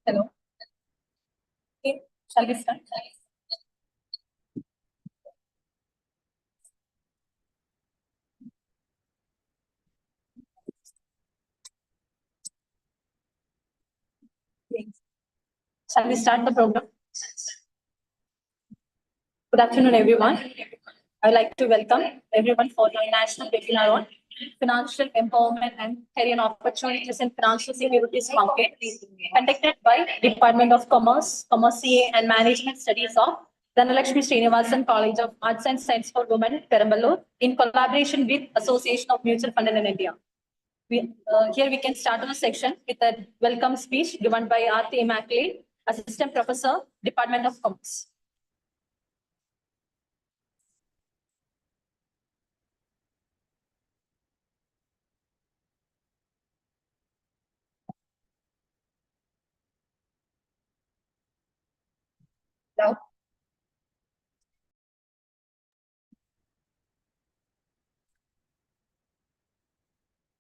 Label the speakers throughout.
Speaker 1: Hello. Okay, shall we start? Okay. Shall we start the program? Good afternoon, everyone. I'd like to welcome everyone for the national webinar on financial empowerment and career opportunities in financial securities market, conducted by Department of Commerce, Commerce CA and Management Studies of Dhanalakshmi Srinivasan College of Arts and Science for Women, Perambalur, in collaboration with Association of Mutual Fund in India. Here we can start our section with a welcome speech given by R.T. Immaculate, Assistant Professor, Department of Commerce. Now,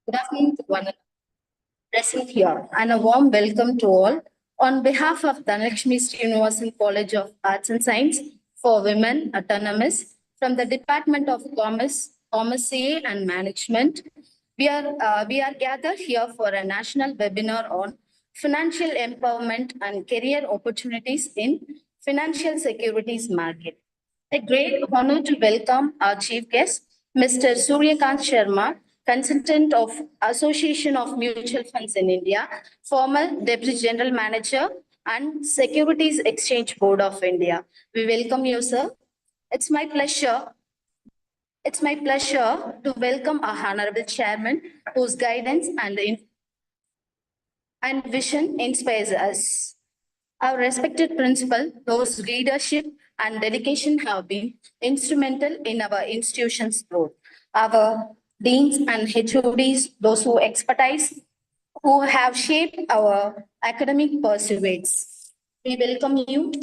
Speaker 2: good afternoon to one present here, and a warm welcome to all. On behalf of Dhanalakshmi Srinivasan College of Arts and Science for Women, Autonomous, from the Department of Commerce, Commerce CA and Management, we are gathered here for a national webinar on financial empowerment and career opportunities in financial securities market. A great honor to welcome our chief guest, Mr. Suryakant Sharma, consultant of Association of Mutual Funds in India, former Deputy General Manager and Securities Exchange Board of India. We welcome you, sir. It's my pleasure to welcome our Honorable Chairman, whose guidance and vision inspires us. Our respected principal, whose leadership and dedication have been instrumental in our institution's growth. Our deans and HODs, those who expertise, who have shaped our academic pursuits. We welcome you,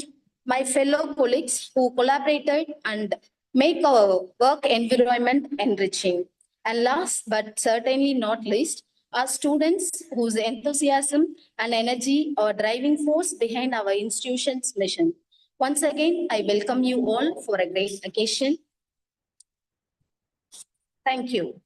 Speaker 2: my fellow colleagues who collaborated and make our work environment enriching. And last but certainly not least, our students whose enthusiasm and energy are driving force behind our institution's mission. Once again, I welcome you all for a great occasion. Thank you.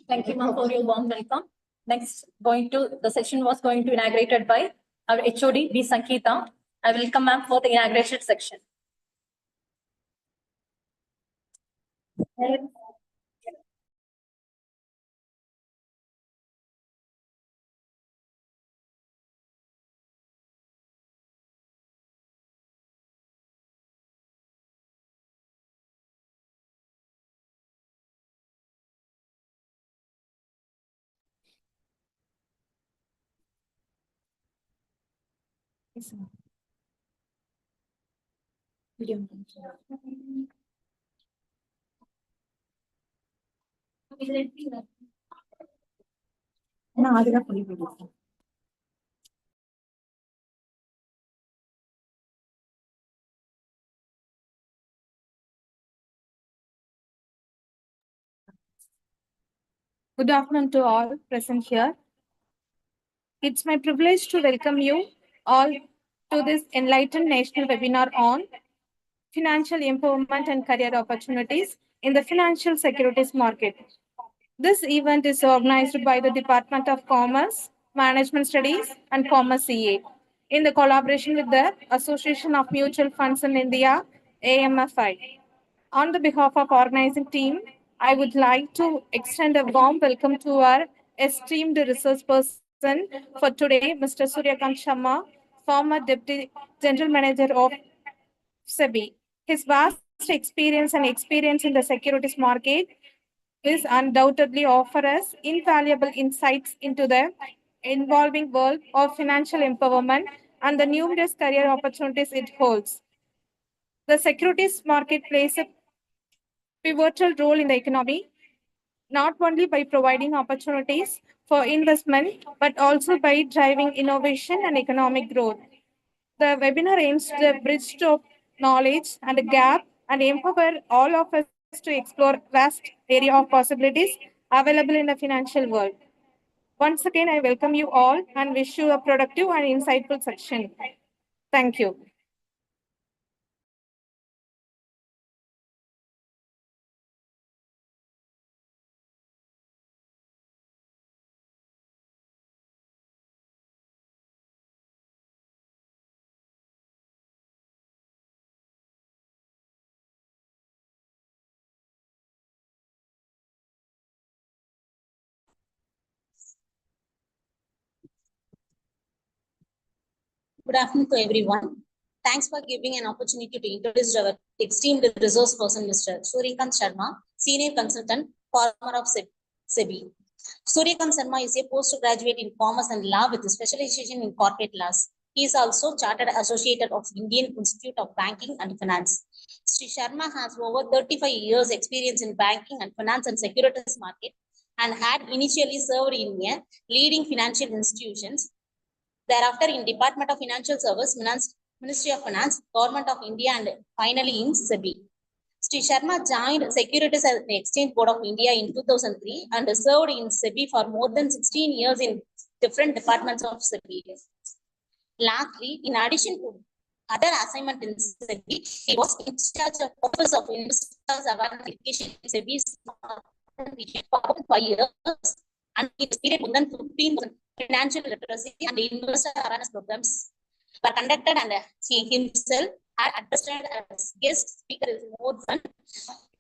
Speaker 1: Thank you, ma'am, for your warm welcome. Next, the session was going to be inaugurated by our HOD, B. Sangeeta. I welcome ma'am for the inauguration section.
Speaker 3: Good afternoon to all present here. It's my privilege to welcome you all to this enlightened national webinar on financial empowerment and career opportunities in the financial securities market. This event is organized by the Department of Commerce, Management Studies and Commerce CA in the collaboration with the Association of Mutual Funds in India, AMFI. On the behalf of organizing team, I would like to extend a warm welcome to our esteemed resource person for today, Mr. Suryakant Sharma, former Deputy General Manager of SEBI. His vast experience in the securities market is undoubtedly offer us invaluable insights into the evolving world of financial empowerment and the numerous career opportunities it holds. The securities market plays a pivotal role in the economy, not only by providing opportunities for investment, but also by driving innovation and economic growth. The webinar aims to bridge to knowledge and a gap and empower all of us to explore vast area of possibilities available in the financial world. Once again, I welcome you all and wish you a productive and insightful session. Thank you.
Speaker 4: Good afternoon to everyone. Thanks for giving an opportunity to introduce our esteemed resource person, Mr. Suryakant Sharma, Senior Consultant, former of SEBI. Suryakant Sharma is a postgraduate in Commerce and Law with a specialization in corporate laws. He is also Chartered Associate of Indian Institute of Banking and Finance. Sri Sharma has over 35 years experience in banking and finance and securities market and had initially served in a leading financial institutions. Thereafter, in Department of Financial Service, Ministry of Finance, Government of India, and finally in SEBI. Sri Sharma joined Securities and Exchange Board of India in 2003 and served in SEBI for more than 16 years in different departments of SEBI. Lastly, in addition to other assignment in SEBI, he was in charge of Office of Investors Awareness Education in SEBI for 5 years and he exceeded more than 15 financial literacy and investor awareness programs were conducted and he himself had addressed as guest speaker in more than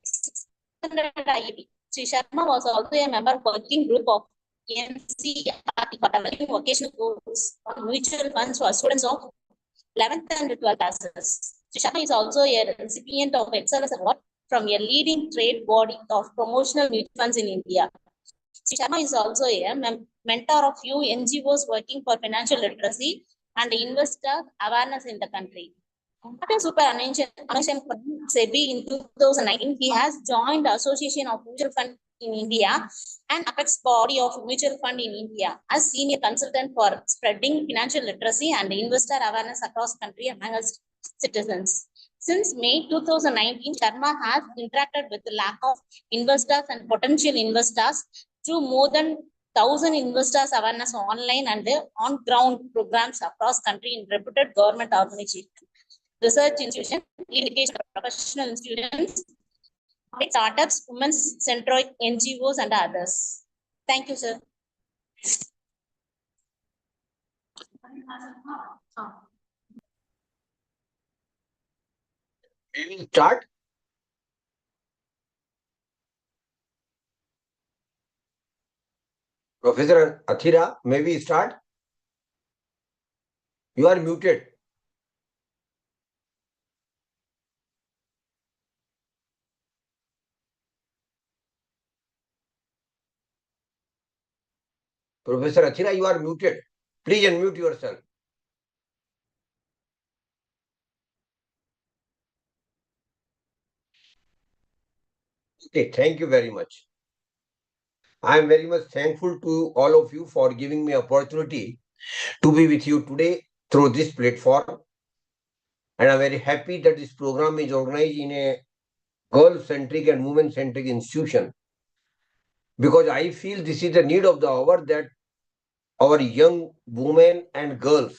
Speaker 4: 600 IAP. Sri Sharma was also a member of working group of NCERT for developing vocational courses on mutual funds for students of 11th and 12th classes. Sri Sharma is also a recipient of Excellence Award from a leading trade body of promotional mutual funds in India. Sri Sharma is also a mentor of few NGOs working for financial literacy and investor awareness in the country. After superannuation from SEBI in 2019, he has joined the Association of Mutual Fund in India and Apex Body of Mutual Fund in India as senior consultant for spreading financial literacy and investor awareness across country among its citizens. Since May 2019, Sharma has interacted with the lakh of investors and potential investors through more than 1,000 investors awareness online and on-ground programs across country in reputed government organizations, research institutions, education professional institutions, startups, women's centroid NGOs, and others. Thank you, sir.
Speaker 5: We will start. Professor Athira, may we start? You are muted. Professor Athira, you are muted. Please unmute yourself. Okay, thank you very much. I am very much thankful to all of you for giving me opportunity to be with you today through this platform. And I'm very happy that this program is organized in a girl-centric and women-centric institution. Because I feel this is the need of the hour that our young women and girls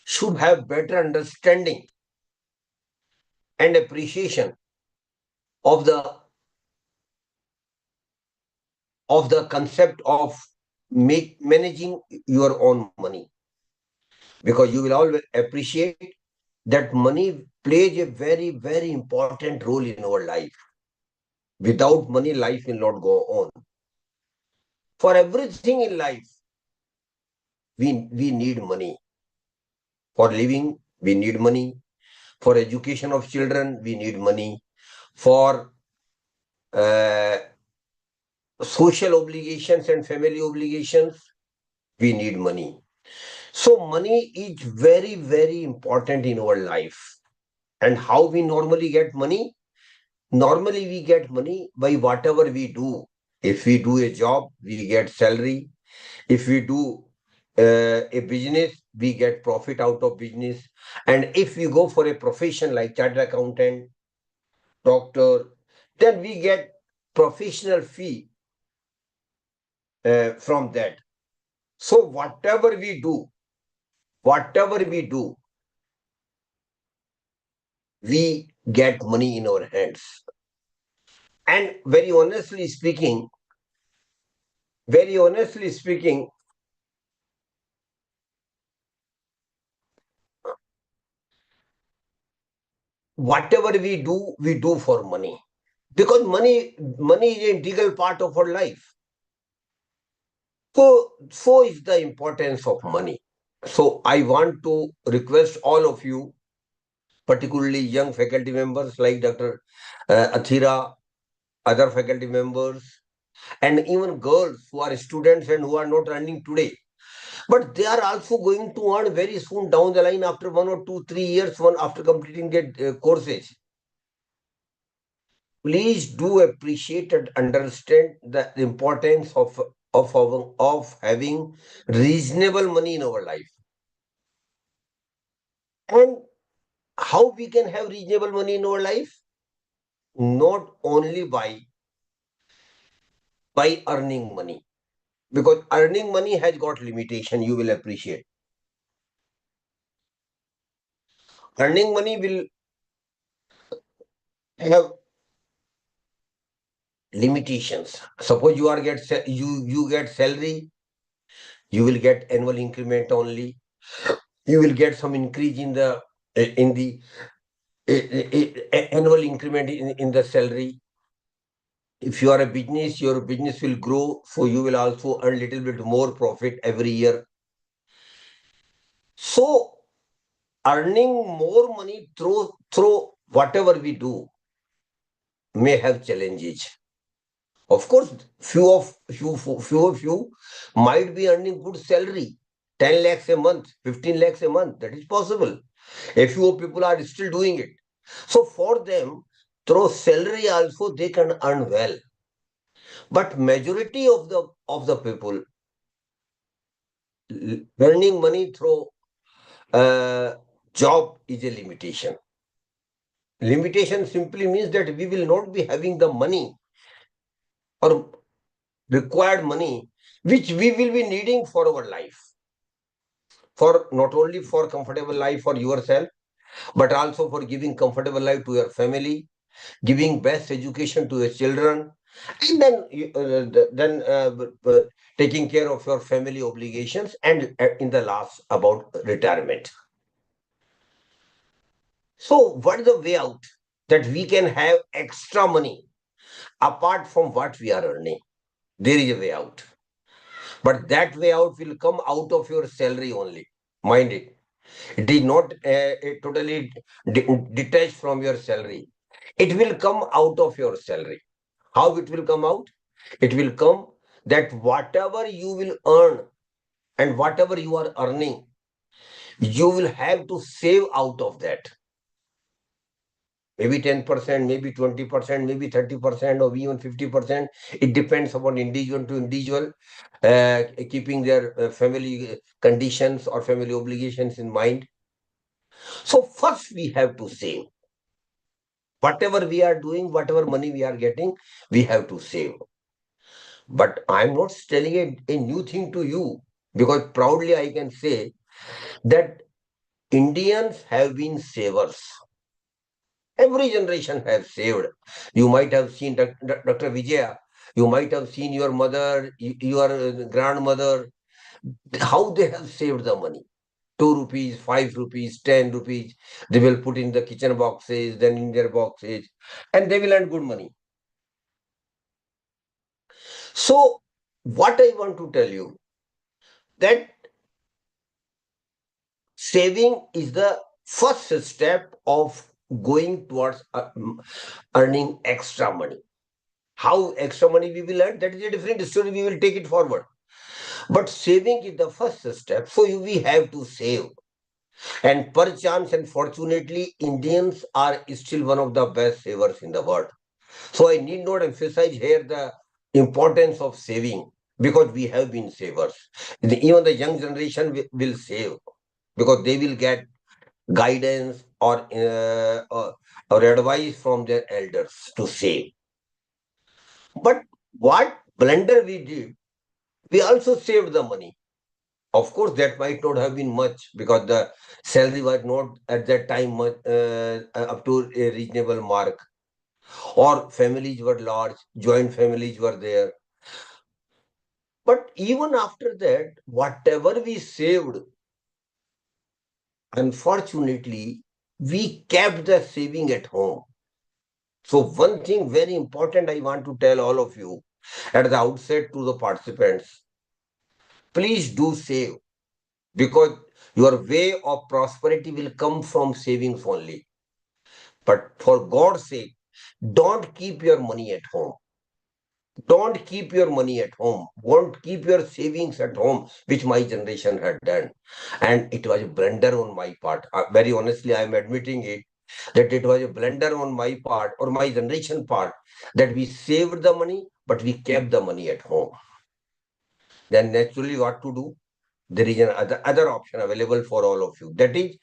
Speaker 5: should have better understanding and appreciation of the concept of managing your own money, because you will always appreciate that money plays a very, very important role in our life. Without money, life will not go on. For everything in life, we need money. For living, we need money. For education of children, we need money. For social obligations and family obligations, we need money. So money is very, very important in our life. And how we normally get money? Normally we get money by whatever we do. If we do a job, we get salary. If we do a business, we get profit out of business. And if we go for a profession like chartered accountant, doctor, then we get professional fee from that. So whatever we do, we get money in our hands. And very honestly speaking, whatever we do for money. Because money is an integral part of our life. So is the importance of money. So I want to request all of you, particularly young faculty members like Dr. Athira, other faculty members, and even girls who are students and who are not earning today. But they are also going to earn very soon down the line after 1 or 2, 3 years, one after completing their courses. Please do appreciate and understand the importance of having reasonable money in our life. And how we can have reasonable money in our life? Not only by earning money, because earning money has got limitation, you will appreciate. Earning money will have limitations. Suppose you get salary, you will get annual increment only. You will get some increase in the annual increment in the salary. If you are a business, your business will grow, so you will also earn little bit more profit every year. So earning more money through whatever we do may have challenges. Of course, few of you might be earning good salary, 10 lakhs a month, 15 lakhs a month. That is possible. A few people are still doing it. So for them, through salary also they can earn well. But majority of the people earning money through job is a limitation. Limitation simply means that we will not be having the money or required money which we will be needing for our life. For not only for comfortable life for yourself, but also for giving comfortable life to your family, giving best education to your children, and then taking care of your family obligations, and in the last about retirement. So what is the way out that we can have extra money apart from what we are earning? There is a way out. But that way out will come out of your salary only. Mind it. It is not totally detached from your salary. It will come out of your salary. How it will come out? It will come that whatever you will earn and whatever you are earning, you will have to save out of that. Maybe 10%, maybe 20%, maybe 30%, or even 50%. It depends upon individual to individual, keeping their family conditions or family obligations in mind. So first we have to save. Whatever we are doing, whatever money we are getting, we have to save. But I'm not telling a new thing to you, because proudly I can say that Indians have been savers. Every generation has saved. You might have seen Dr. Vijaya. You might have seen your mother, your grandmother, how they have saved the money. 2 rupees, 5 rupees, 10 rupees. They will put in the kitchen boxes, then in their boxes, and they will earn good money. So, what I want to tell you, that saving is the first step of going towards earning extra money. How extra money we will earn, that is a different story. We will take it forward. But saving is the first step. So we have to save. And perchance and fortunately, Indians are still one of the best savers in the world. So I need not emphasize here the importance of saving, because we have been savers. Even the young generation will save, because they will get guidance or advice from their elders to save. But what blunder we did, We also saved the money. Of course, that might not have been much because the salary was not at that time much, up to a reasonable mark, or families were large, joint families were there. But even after that, whatever we saved, unfortunately, we kept the saving at home. So one thing very important I want to tell all of you at the outset to the participants, please do save because your way of prosperity will come from savings only. But for God's sake, don't keep your money at home. Don't keep your money at home. Won't keep your savings at home, which my generation had done. And it was a blunder on my part. Very honestly, I am admitting it, that it was a blunder on my part or my generation part, that we saved the money, but we kept the money at home. Then naturally what to do? There is another option available for all of you. That is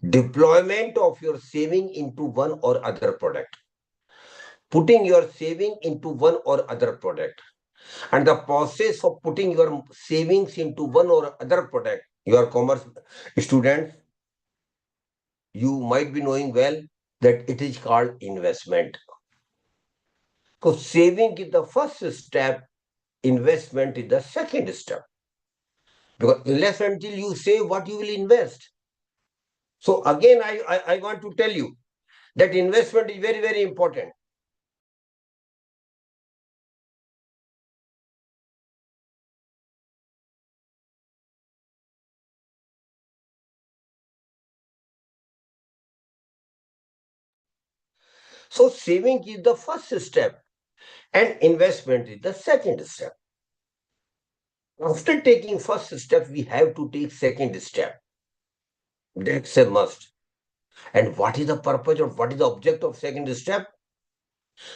Speaker 5: deployment of your saving into one or other product. Putting your saving into one or other product. And the process of putting your savings into one or other product, your commerce students, you might be knowing well that it is called investment. So saving is the first step, investment is the second step. Because unless until you save what you will invest. So again, I want to tell you that investment is very, very important. So saving is the first step and investment is the second step. After taking first step, we have to take second step. That's a must. And what is the purpose or what is the object of second step?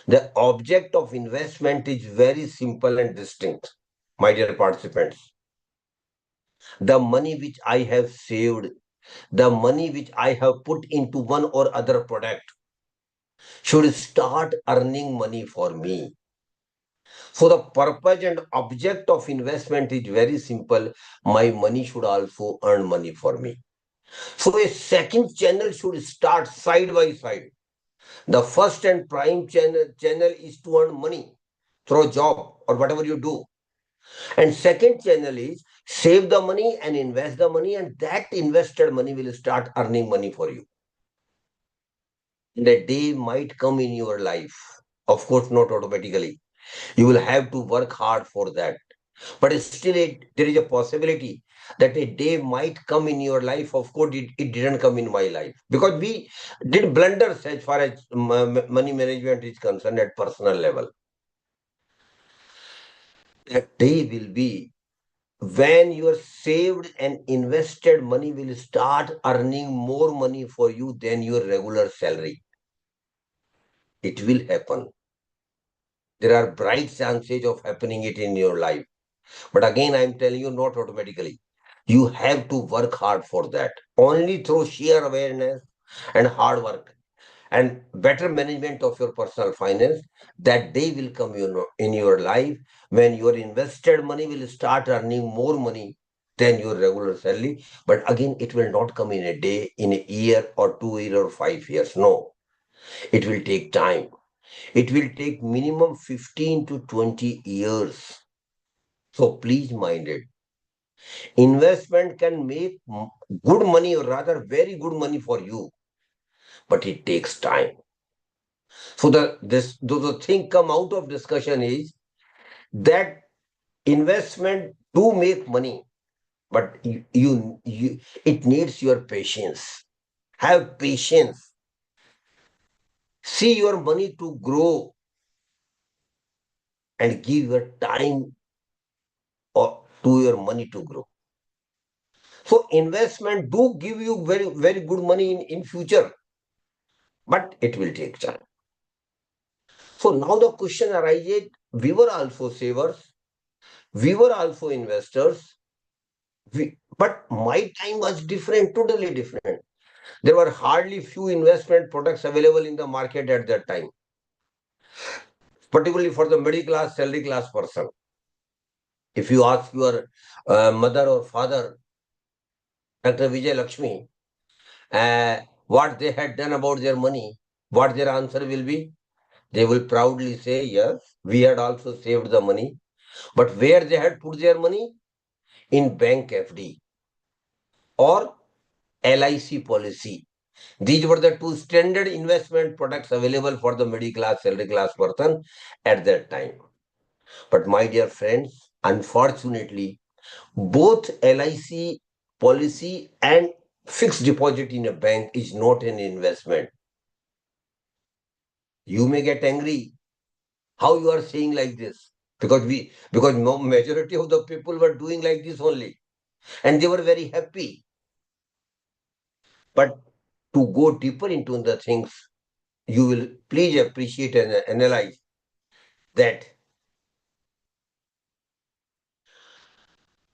Speaker 5: The object of investment is very simple and distinct, my dear participants. The money which I have saved, the money which I have put into one or other product should start earning money for me. So the purpose and object of investment is very simple. My money should also earn money for me. So a second channel should start side by side. The first and prime channel is to earn money through job or whatever you do. And second channel is save the money and invest the money, and that invested money will start earning money for you. The day might come in your life. Of course, not automatically. You will have to work hard for that. But still, there is a possibility that a day might come in your life. Of course, it didn't come in my life because we did blunders as far as money management is concerned at personal level. That day will be when your saved and invested money will start earning more money for you than your regular salary. It will happen. There are bright chances of happening it in your life. But again, I'm telling you, not automatically. You have to work hard for that. Only through sheer awareness and hard work and better management of your personal finance, that day will come in your life when your invested money will start earning more money than your regular salary. But again, it will not come in a day, in a year or 2 years or 5 years. No, it will take time. It will take minimum 15 to 20 years. So please mind it. Investment can make good money or rather very good money for you, but it takes time. So the thing come out of discussion is that investment do make money, but you it needs your patience. Have patience. See your money to grow and give your time or to your money to grow. So investment do give you very, very good money in future, but it will take time. So now the question arises, we were also savers, we were also investors, but my time was different, totally different. There were hardly few investment products available in the market at that time, particularly for the middle class, salary class person. If you ask your mother or father, Dr. Vijay Lakshmi, what they had done about their money, what their answer will be? They will proudly say, yes, we had also saved the money. But where they had put their money? In bank FD or LIC policy. These were the two standard investment products available for the middle class, salary class person at that time. But my dear friends, unfortunately, both LIC policy and fixed deposit in a bank is not an investment. You may get angry. How you are saying like this? Because majority of the people were doing like this only, and they were very happy. But to go deeper into the things, you will please appreciate and analyze that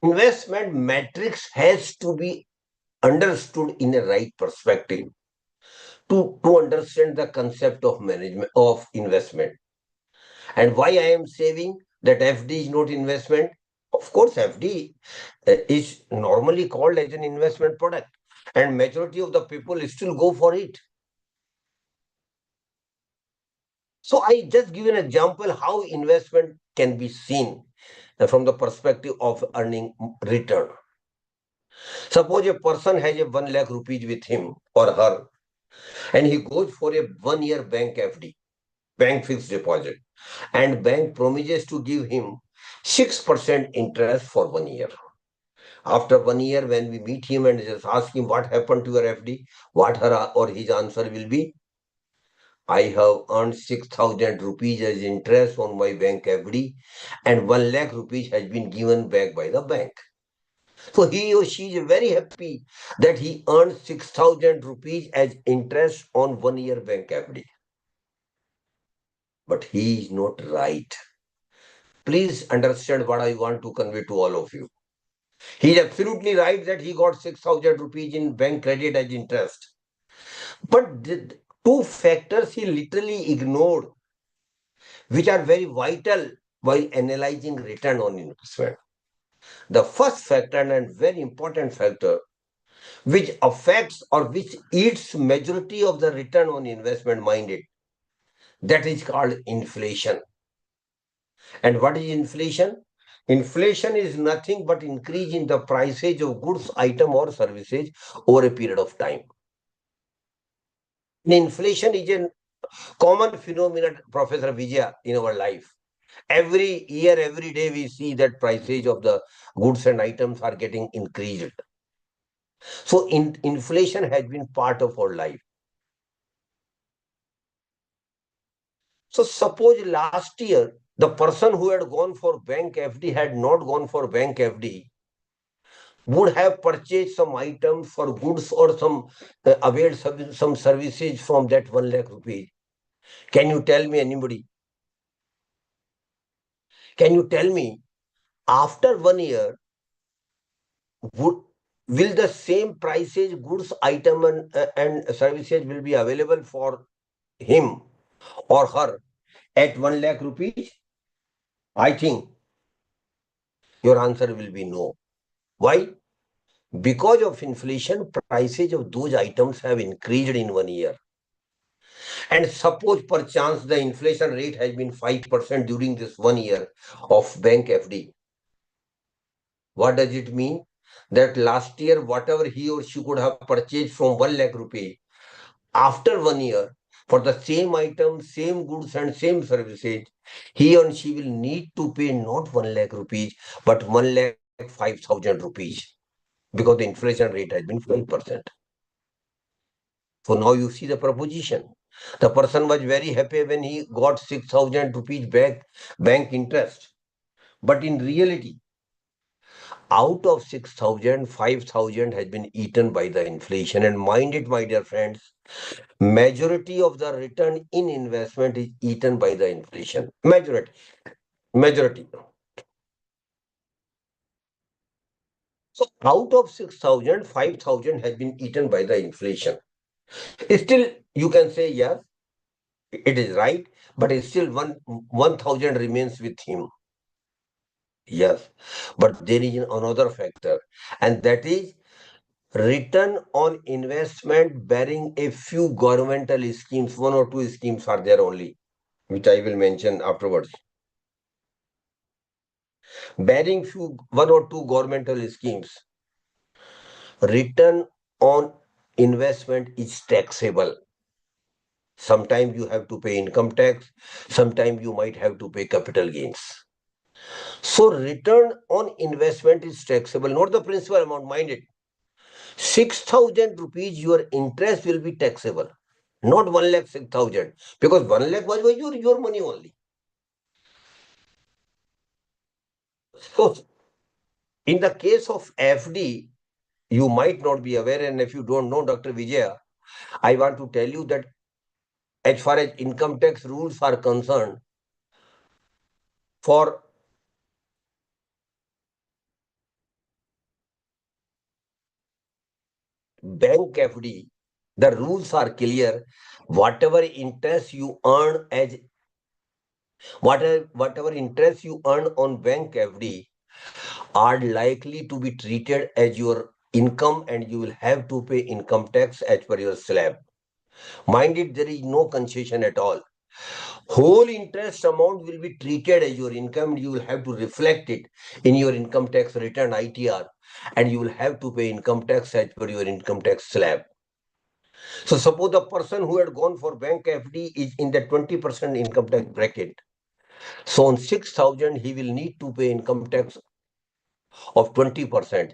Speaker 5: investment matrix has to be understood in a right perspective to understand the concept of management of investment. And why I am saying that FD is not investment? Of course, FD is normally called as an investment product, and majority of the people still go for it. So I just give an example how investment can be seen from the perspective of earning return. Suppose a person has a 1 lakh rupees with him or her, and he goes for a 1 year bank FD, bank fixed deposit, and bank promises to give him 6% interest for 1 year. After 1 year, when we meet him and just ask him what happened to your FD, what her or his answer will be, I have earned 6,000 rupees as interest on my bank FD, and 1 lakh rupees has been given back by the bank. So he or she is very happy that he earned 6,000 rupees as interest on 1 year bank FD. But he is not right. Please understand what I want to convey to all of you. He is absolutely right that he got 6,000 rupees in bank credit as interest. But the two factors he literally ignored, which are very vital while analyzing return on investment. The first factor and very important factor which affects or which eats majority of the return on investment minded, that is called inflation. And what is inflation? Inflation is nothing but increase in the prices of goods, item or services over a period of time. And inflation is a common phenomenon, Professor Vijaya, in our life. Every year, every day, we see that prices of the goods and items are getting increased. So inflation has been part of our life. So suppose last year, the person who had gone for bank FD had not gone for bank FD, would have purchased some items for goods or some availed some services from that 1 lakh rupees. Can you tell me anybody? Can you tell me after 1 year, would will the same prices, goods, item and services will be available for him or her at 1 lakh rupees? I think your answer will be no. Why? Because of inflation, prices of those items have increased in 1 year. And suppose perchance the inflation rate has been 5% during this 1 year of bank FD. What does it mean? That last year, whatever he or she could have purchased from 1 lakh rupee, after 1 year, for the same item, same goods and same services, he or she will need to pay not 1 lakh rupees, but 1 lakh 5,000 rupees, because the inflation rate has been 5%. So now you see the proposition. The person was very happy when he got 6,000 rupees back bank interest. But in reality, out of 6,000, 5,000 has been eaten by the inflation. And mind it, my dear friends, majority of the return in investment is eaten by the inflation. Majority. So out of 6,000, 5,000 has been eaten by the inflation. Still, you can say, yes, it is right, but still 1,000 remains with him. Yes, but there is another factor, and that is return on investment bearing a few governmental schemes, one or two schemes are there only, which I will mention afterwards. Bearing few one or two governmental schemes, return on investment is taxable. Sometimes you have to pay income tax, sometimes you might have to pay capital gains. So return on investment is taxable, not the principal amount, mind it. 6,000 rupees, your interest will be taxable, not 1,06,000, because 1 lakh was your money only. So in the case of FD, you might not be aware, and if you don't know, Dr. Vijaya, I want to tell you that as far as income tax rules are concerned, for bank FD, the rules are clear. Whatever interest you earn as whatever interest you earn on bank FD are likely to be treated as your income, and you will have to pay income tax as per your slab. Mind it, there is no concession at all. Whole interest amount will be treated as your income. You will have to reflect it in your income tax return ITR, and you will have to pay income tax as per your income tax slab. So suppose the person who had gone for bank FD is in the 20% income tax bracket. So on 6,000, he will need to pay income tax of 20%.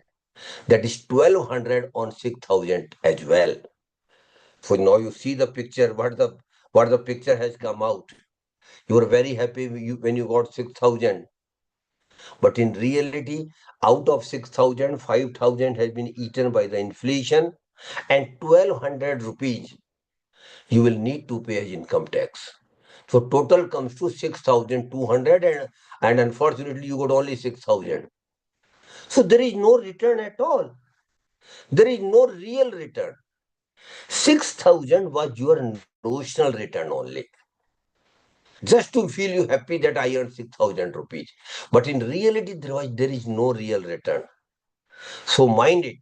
Speaker 5: That is 1,200 on 6,000 as well. So now you see the picture, what the picture has come out. You were very happy when you got 6,000. But in reality, out of 6,000, 5,000 has been eaten by the inflation, and 1,200 rupees you will need to pay as income tax. So total comes to 6,200, and unfortunately you got only 6,000. So there is no return at all. There is no real return. 6,000 was your notional return only. Just to feel you happy that I earned 6,000 rupees. But in reality, there is no real return. So mind it,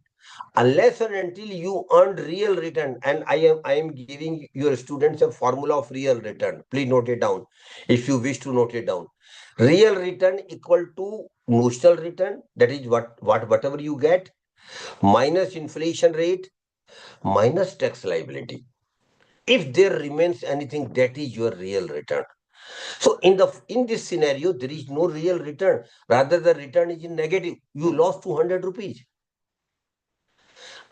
Speaker 5: unless and until you earn real return, and I am giving your students a formula of real return. Please note it down if you wish to note it down. Real return equal to notional return, that is whatever you get, minus inflation rate, minus tax liability. If there remains anything, that is your real return. So in this scenario, there is no real return. Rather, the return is in negative. You lost 200 rupees.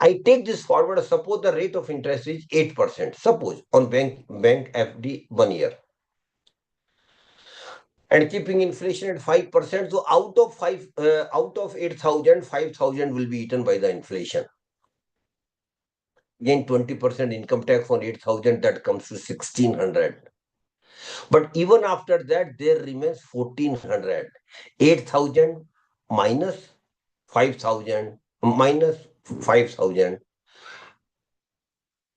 Speaker 5: I take this forward. Suppose the rate of interest is 8%. Suppose on bank FD 1 year, and keeping inflation at 5%. So out of 8,000, 5,000 will be eaten by the inflation. Again, 20% income tax on 8,000, that comes to 1,600. But even after that, there remains 1,400. 8,000 minus 5,000 minus 5,000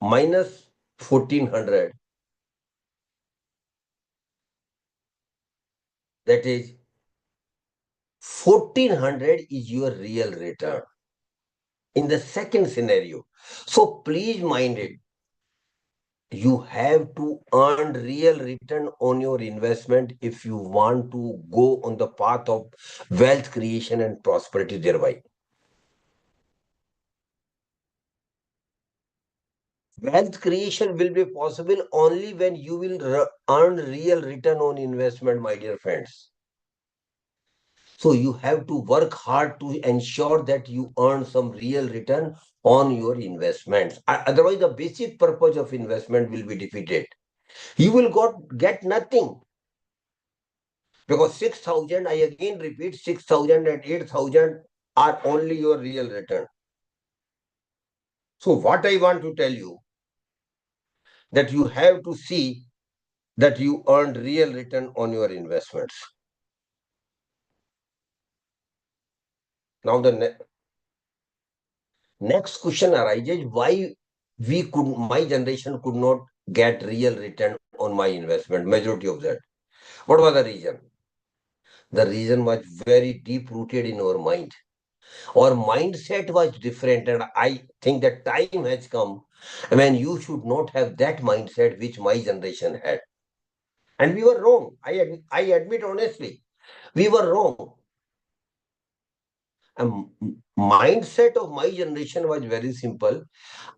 Speaker 5: minus 1,400. That is 1,400 is your real return in the second scenario. So please mind it. You have to earn real return on your investment if you want to go on the path of wealth creation and prosperity thereby. Wealth creation will be possible only when you will earn real return on investment, my dear friends. So you have to work hard to ensure that you earn some real return on your investments. Otherwise, the basic purpose of investment will be defeated. You will get nothing. Because 6,000, I again repeat, 6,000 and 8,000 are only your real return. So what I want to tell you, that you have to see that you earned real return on your investments. Now the next question arises, why my generation could not get real return on my investment, majority of that. What was the reason? The reason was very deep rooted in our mind. Our mindset was different, and I think that time has come when you should not have that mindset which my generation had. And we were wrong. I admit honestly, we were wrong. Mindset of my generation was very simple.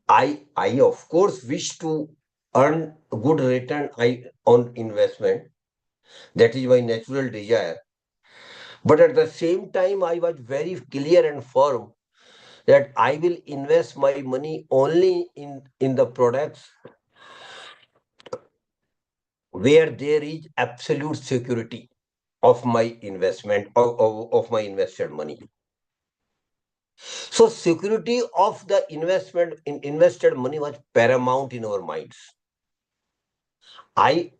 Speaker 5: I of course wish to earn good return on investment. That is my natural desire. But at the same time, I was very clear and firm that I will invest my money only in the products where there is absolute security of my investment, of my invested money. So security of the invested money was paramount in our minds. I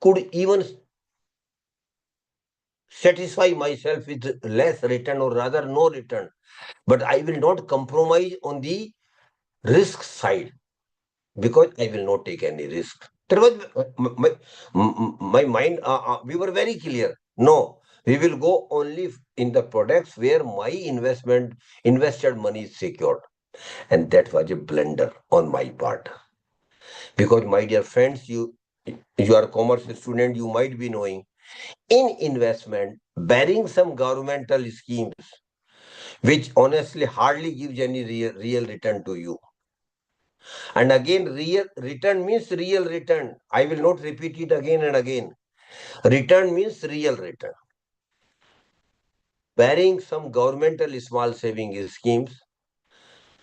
Speaker 5: could even satisfy myself with less return or rather no return, but I will not compromise on the risk side because I will not take any risk. That was my mind. We were very clear. No, we will go only in the products where my invested money is secured. And that was a blunder on my part. Because, my dear friends, you are a commerce student, you might be knowing, in investment, bearing some governmental schemes, which honestly hardly gives any real return to you. And again, real return means real return. I will not repeat it again and again. Return means real return. Bearing some governmental small saving schemes,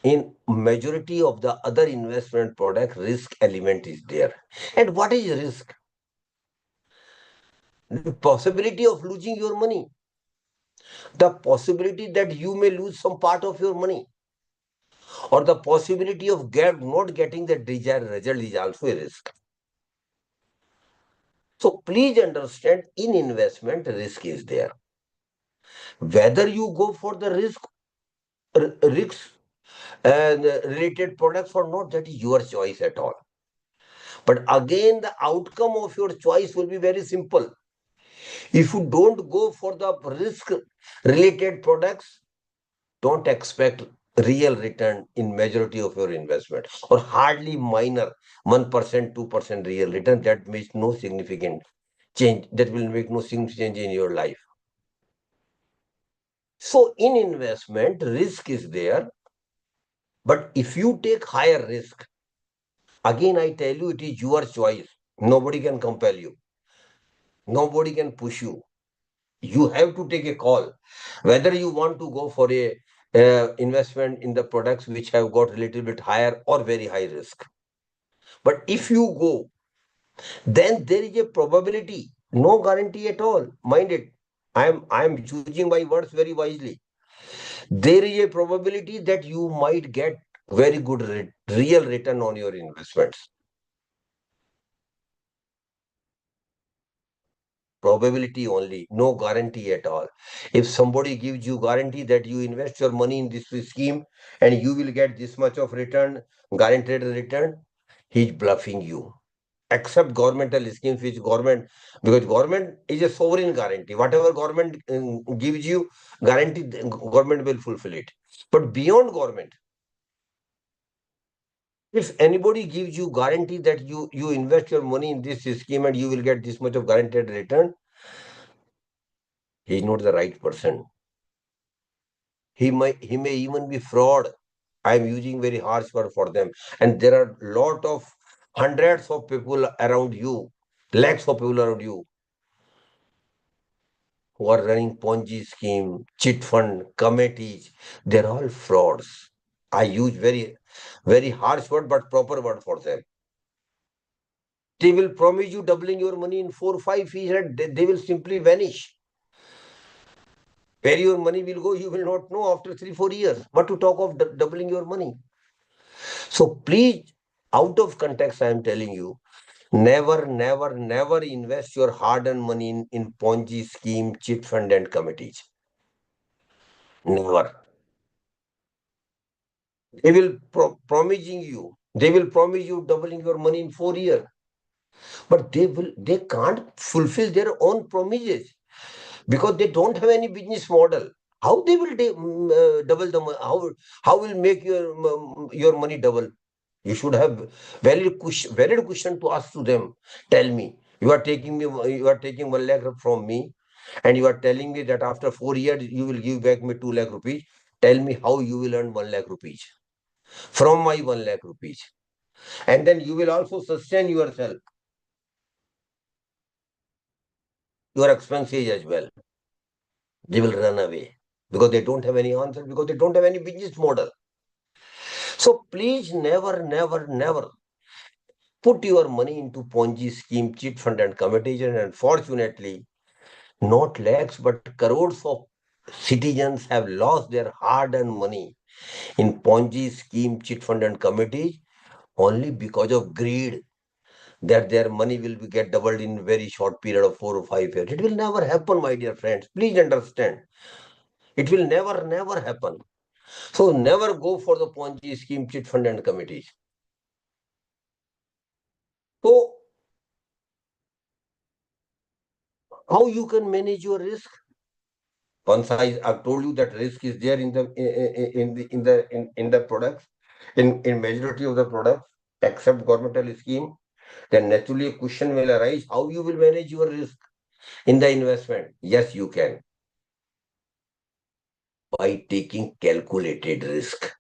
Speaker 5: in majority of the other investment product, risk element is there. And what is risk? The possibility of losing your money. The possibility that you may lose some part of your money. Or the possibility of not getting the desired result is also a risk. So please understand, in investment, risk is there. Whether you go for the risks and related products or not, that is your choice at all. But again, the outcome of your choice will be very simple. If you don't go for the risk related products, don't expect real return in majority of your investment, or hardly minor 1%, 2% real return. That makes no significant change. That will make no significant change in your life. So in investment, risk is there. But if you take higher risk, again, I tell you, it is your choice. Nobody can compel you. Nobody can push you. You have to take a call whether you want to go for a investment in the products which have got a little bit higher or very high risk. But if you go, then there is a probability, no guarantee at all. Mind it, I am choosing my words very wisely. There is a probability that you might get very good real return on your investments. Probability only, no guarantee at all. If somebody gives you guarantee that you invest your money in this scheme and you will get this much of return, guaranteed return, he's bluffing you. Except governmental schemes, which government, because government is a sovereign guarantee. Whatever government gives you guarantee, government will fulfill it. But beyond government, if anybody gives you guarantee that you invest your money in this scheme and you will get this much of guaranteed return, he is not the right person. He may even be fraud. I am using very harsh word for them. And there are lot of hundreds of people around you, lakhs of people around you who are running Ponzi scheme, chit fund, committees. They're all frauds. I use very harsh word but proper word for them. They will promise you doubling your money in 4 or 5 years and they will simply vanish. Where your money will go, you will not know after 3 or 4 years. What to talk of doubling your money? So please, out of context, I am telling you, never, never, never invest your hard-earned money in Ponzi scheme, chit fund and committees. Never. They will they will promise you doubling your money in 4 years. But they can't fulfill their own promises. because they don't have any business model. How they will double the how will make your money double? You should have valid question to ask to them. Tell me, you are taking 1 lakh from me, and you are telling me that after 4 years you will give back me 2 lakh rupees. Tell me how you will earn 1 lakh rupees from my 1 lakh rupees, and then you will also sustain yourself, your expenses as well. They will run away because they don't have any answer, because they don't have any business model. So please never put your money into Ponzi scheme, cheat fund and commutation. And fortunately, not lakhs but crores of citizens have lost their hard-earned money in Ponzi scheme, cheat fund and committees only because of greed, that their money will get doubled in a very short period of 4 or 5 years. It will never happen, my dear friends. Please understand. It will never happen. So never go for the Ponzi scheme, cheat fund and committees. So how you can manage your risk? Once I've told you that risk is there in the products, in majority of the products, except governmental scheme, then naturally a question will arise: how you will manage your risk in the investment? Yes, you can, by taking calculated risk.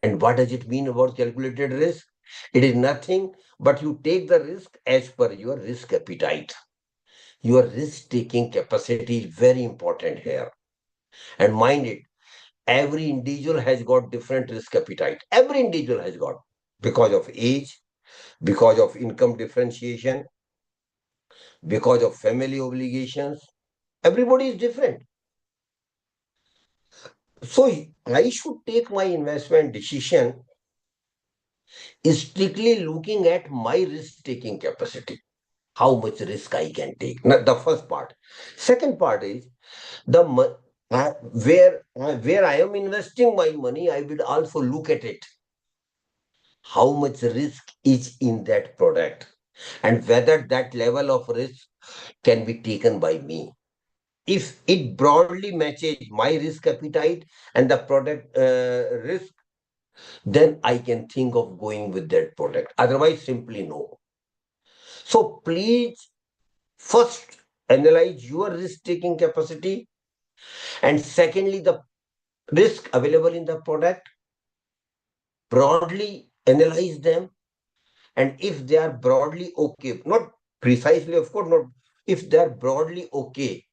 Speaker 5: And what does it mean about calculated risk? It is nothing but you take the risk as per your risk appetite. Your risk-taking capacity is very important here. And mind it, every individual has got different risk appetite. Every individual has got, because of age, because of income differentiation, because of family obligations. Everybody is different. So I should take my investment decision strictly looking at my risk-taking capacity. How much risk I can take. Now, the first part. Second part is where I am investing my money, I will also look at it. How much risk is in that product, and whether that level of risk can be taken by me. If it broadly matches my risk appetite and the product risk, then I can think of going with that product. Otherwise, simply no. So please first analyze your risk-taking capacity, and secondly, the risk available in the product. Broadly analyze them, and if they are broadly okay, not precisely, of course, not. If they are broadly okay,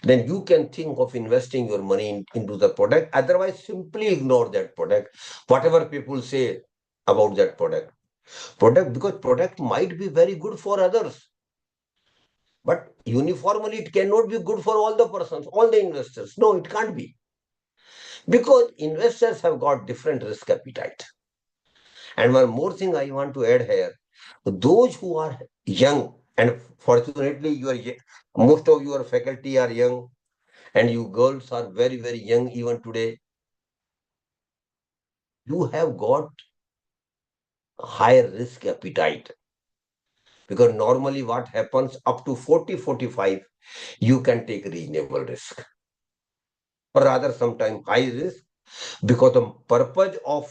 Speaker 5: then you can think of investing your money into the product. Otherwise, simply ignore that product, whatever people say about that product, because product might be very good for others, but uniformly it cannot be good for all the persons, all the investors. No, it can't be, because investors have got different risk appetite. And one more thing I want to add here: those who are young, and fortunately most of your faculty are young, and you girls are very young even today, you have got higher risk appetite, because normally what happens, up to 40-45 you can take reasonable risk, or rather sometimes high risk, because the purpose of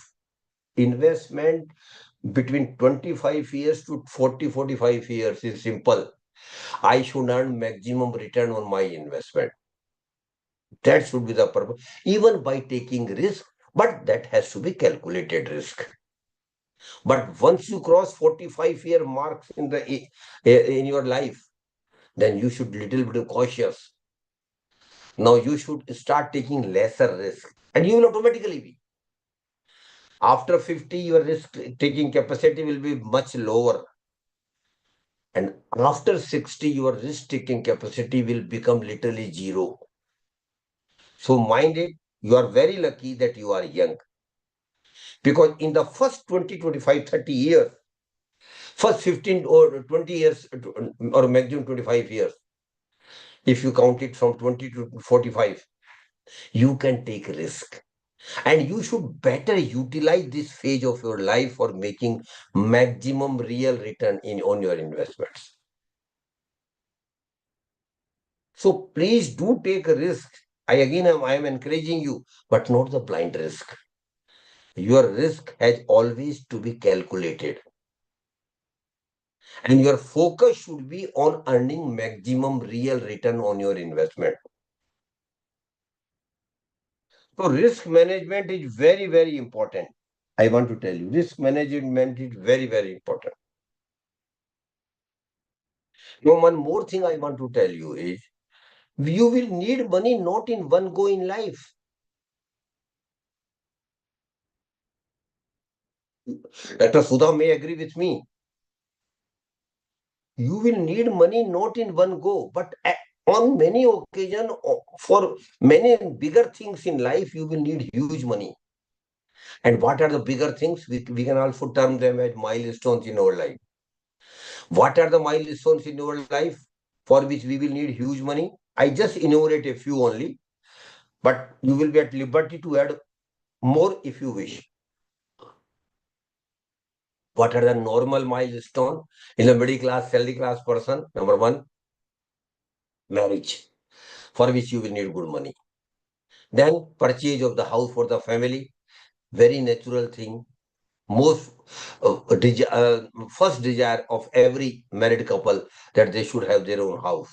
Speaker 5: investment between 25 years to 40-45 years is simple: I should earn maximum return on my investment. That should be the purpose, even by taking risk, but that has to be calculated risk. But once you cross 45-year marks in your life, then you should little bit cautious. Now you should start taking lesser risk, and you will automatically be. After 50, your risk taking capacity will be much lower. And after 60, your risk taking capacity will become literally zero. So mind it, you are very lucky that you are young. Because in the first 20, 25, 30 years, first 15 or 20 years, or maximum 25 years, if you count it from 20 to 45, you can take risk. And you should better utilize this phase of your life for making maximum real return on your investments. So please do take a risk. I am encouraging you, but not the blind risk. Your risk has always to be calculated. And your focus should be on earning maximum real return on your investment. So risk management is very, very important. I want to tell you, risk management is very, very important. Now, one more thing I want to tell you is, you will need money not in one go in life. Dr. Sudha may agree with me. You will need money not in one go, but on many occasions, for many bigger things in life, you will need huge money. And what are the bigger things? We can also term them as milestones in our life. What are the milestones in our life for which we will need huge money? I just enumerate a few only, but you will be at liberty to add more if you wish. What are the normal milestones in a middle class, salary class person? Number one, marriage, for which you will need good money. Then purchase of the house for the family, very natural thing. Most first desire of every married couple that they should have their own house.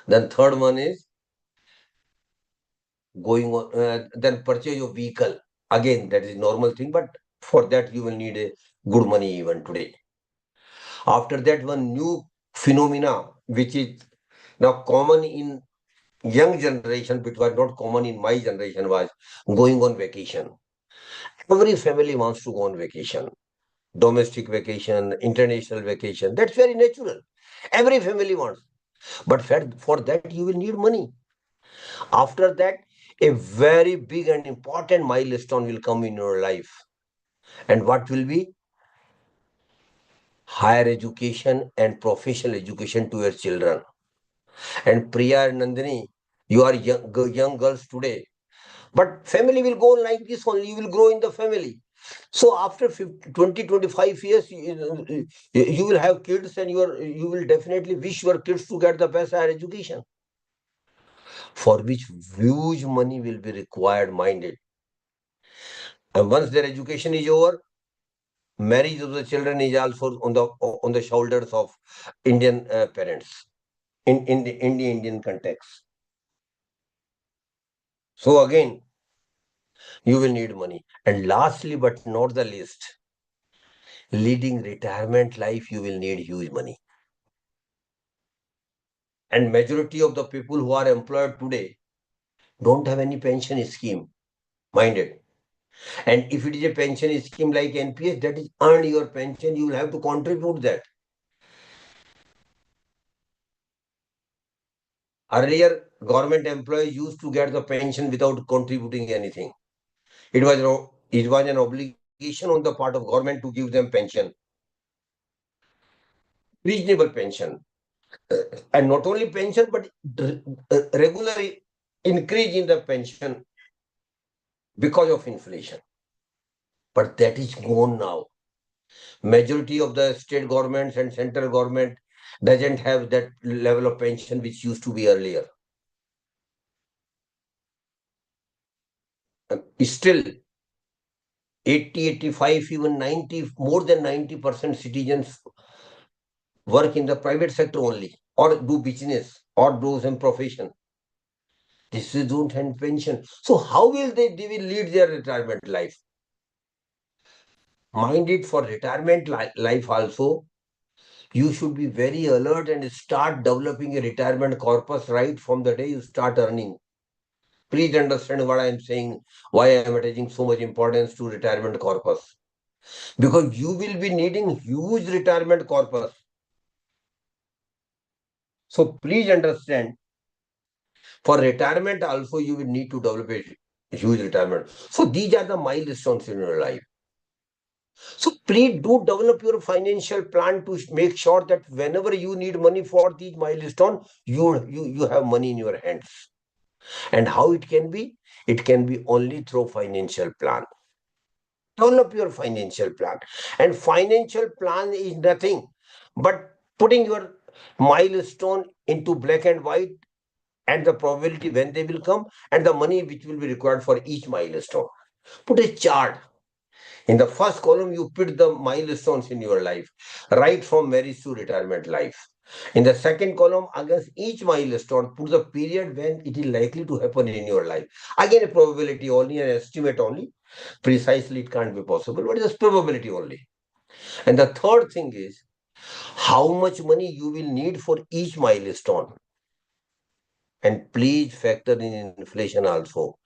Speaker 5: Then third one is going on, then purchase of vehicle. Again, that is normal thing, but for that you will need a good money even today. After that, one new phenomena which is now common in young generation, but was not common in my generation, was going on vacation. Every family wants to go on vacation. Domestic vacation, international vacation. That's very natural. Every family wants. But for that, you will need money. After that, a very big and important milestone will come in your life. And what will be? Higher education and professional education to your children. And Priya and Nandini, you are young girls today. But family will go like this only. You will grow in the family. So after 20, 25 years, you will have kids, and you will definitely wish your kids to get the best higher education, for which huge money will be required, minded. And once their education is over, marriage of the children is also on the shoulders of Indian parents in the Indian context. So again, you will need money. And lastly, but not the least, leading retirement life, you will need huge money. And majority of the people who are employed today don't have any pension scheme, minded. And if it is a pension scheme like NPS, that is earn your pension, you will have to contribute that. Earlier, government employees used to get the pension without contributing anything. It was an obligation on the part of government to give them pension, reasonable pension. And not only pension, but regular increase in the pension because of inflation. But that is gone now. Majority of the state governments and central government doesn't have that level of pension which used to be earlier. Still, 80, 85, even 90, more than 90% citizens work in the private sector only, or do business, or do some profession. This don't have pension. So how will they will lead their retirement life? Mind it, for retirement life also, you should be very alert and start developing a retirement corpus right from the day you start earning. Please understand what I am saying, why I am attaching so much importance to retirement corpus. Because you will be needing huge retirement corpus. So please understand, for retirement also you will need to develop a huge retirement. So these are the milestones in your life. So please do develop your financial plan to make sure that whenever you need money for these milestones, you have money in your hands. And how it can be? It can be only through financial plan. Develop your financial plan. And financial plan is nothing but putting your milestone into black and white and the probability when they will come, and the money which will be required for each milestone. Put a chart. In the first column, you put the milestones in your life, right from marriage to retirement life. In the second column, against each milestone, put the period when it is likely to happen in your life. Again, a probability only, an estimate only. Precisely, it can't be possible, but it's a probability only. And the third thing is how much money you will need for each milestone. And please factor in inflation also.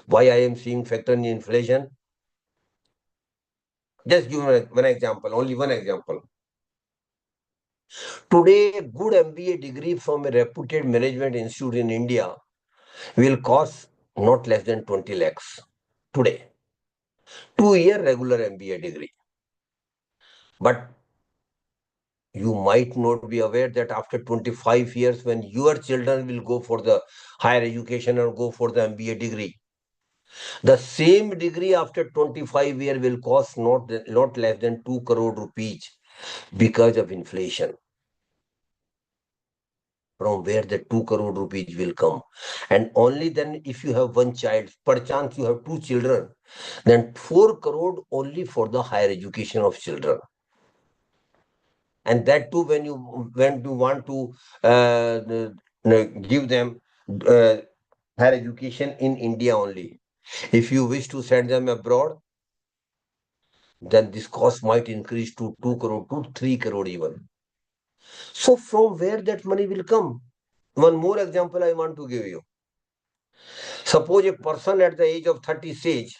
Speaker 5: Why I am seeing factor in inflation? Just give one example, only one example. Today, a good MBA degree from a reputed management institute in India will cost not less than 20 lakhs today. 2-year regular MBA degree. But you might not be aware that after 25 years, when your children will go for the higher education or go for the MBA degree, the same degree after 25 years will cost not less than 2 crore rupees because of inflation. From where the 2 crore rupees will come. And only then if you have one child, perchance you have two children, then 4 crore only for the higher education of children. And that too when you want to give them higher education in India only. If you wish to send them abroad, then this cost might increase to 2 crore to 3 crore even. So from where that money will come? One more example I want to give you. Suppose a person at the age of 30 says,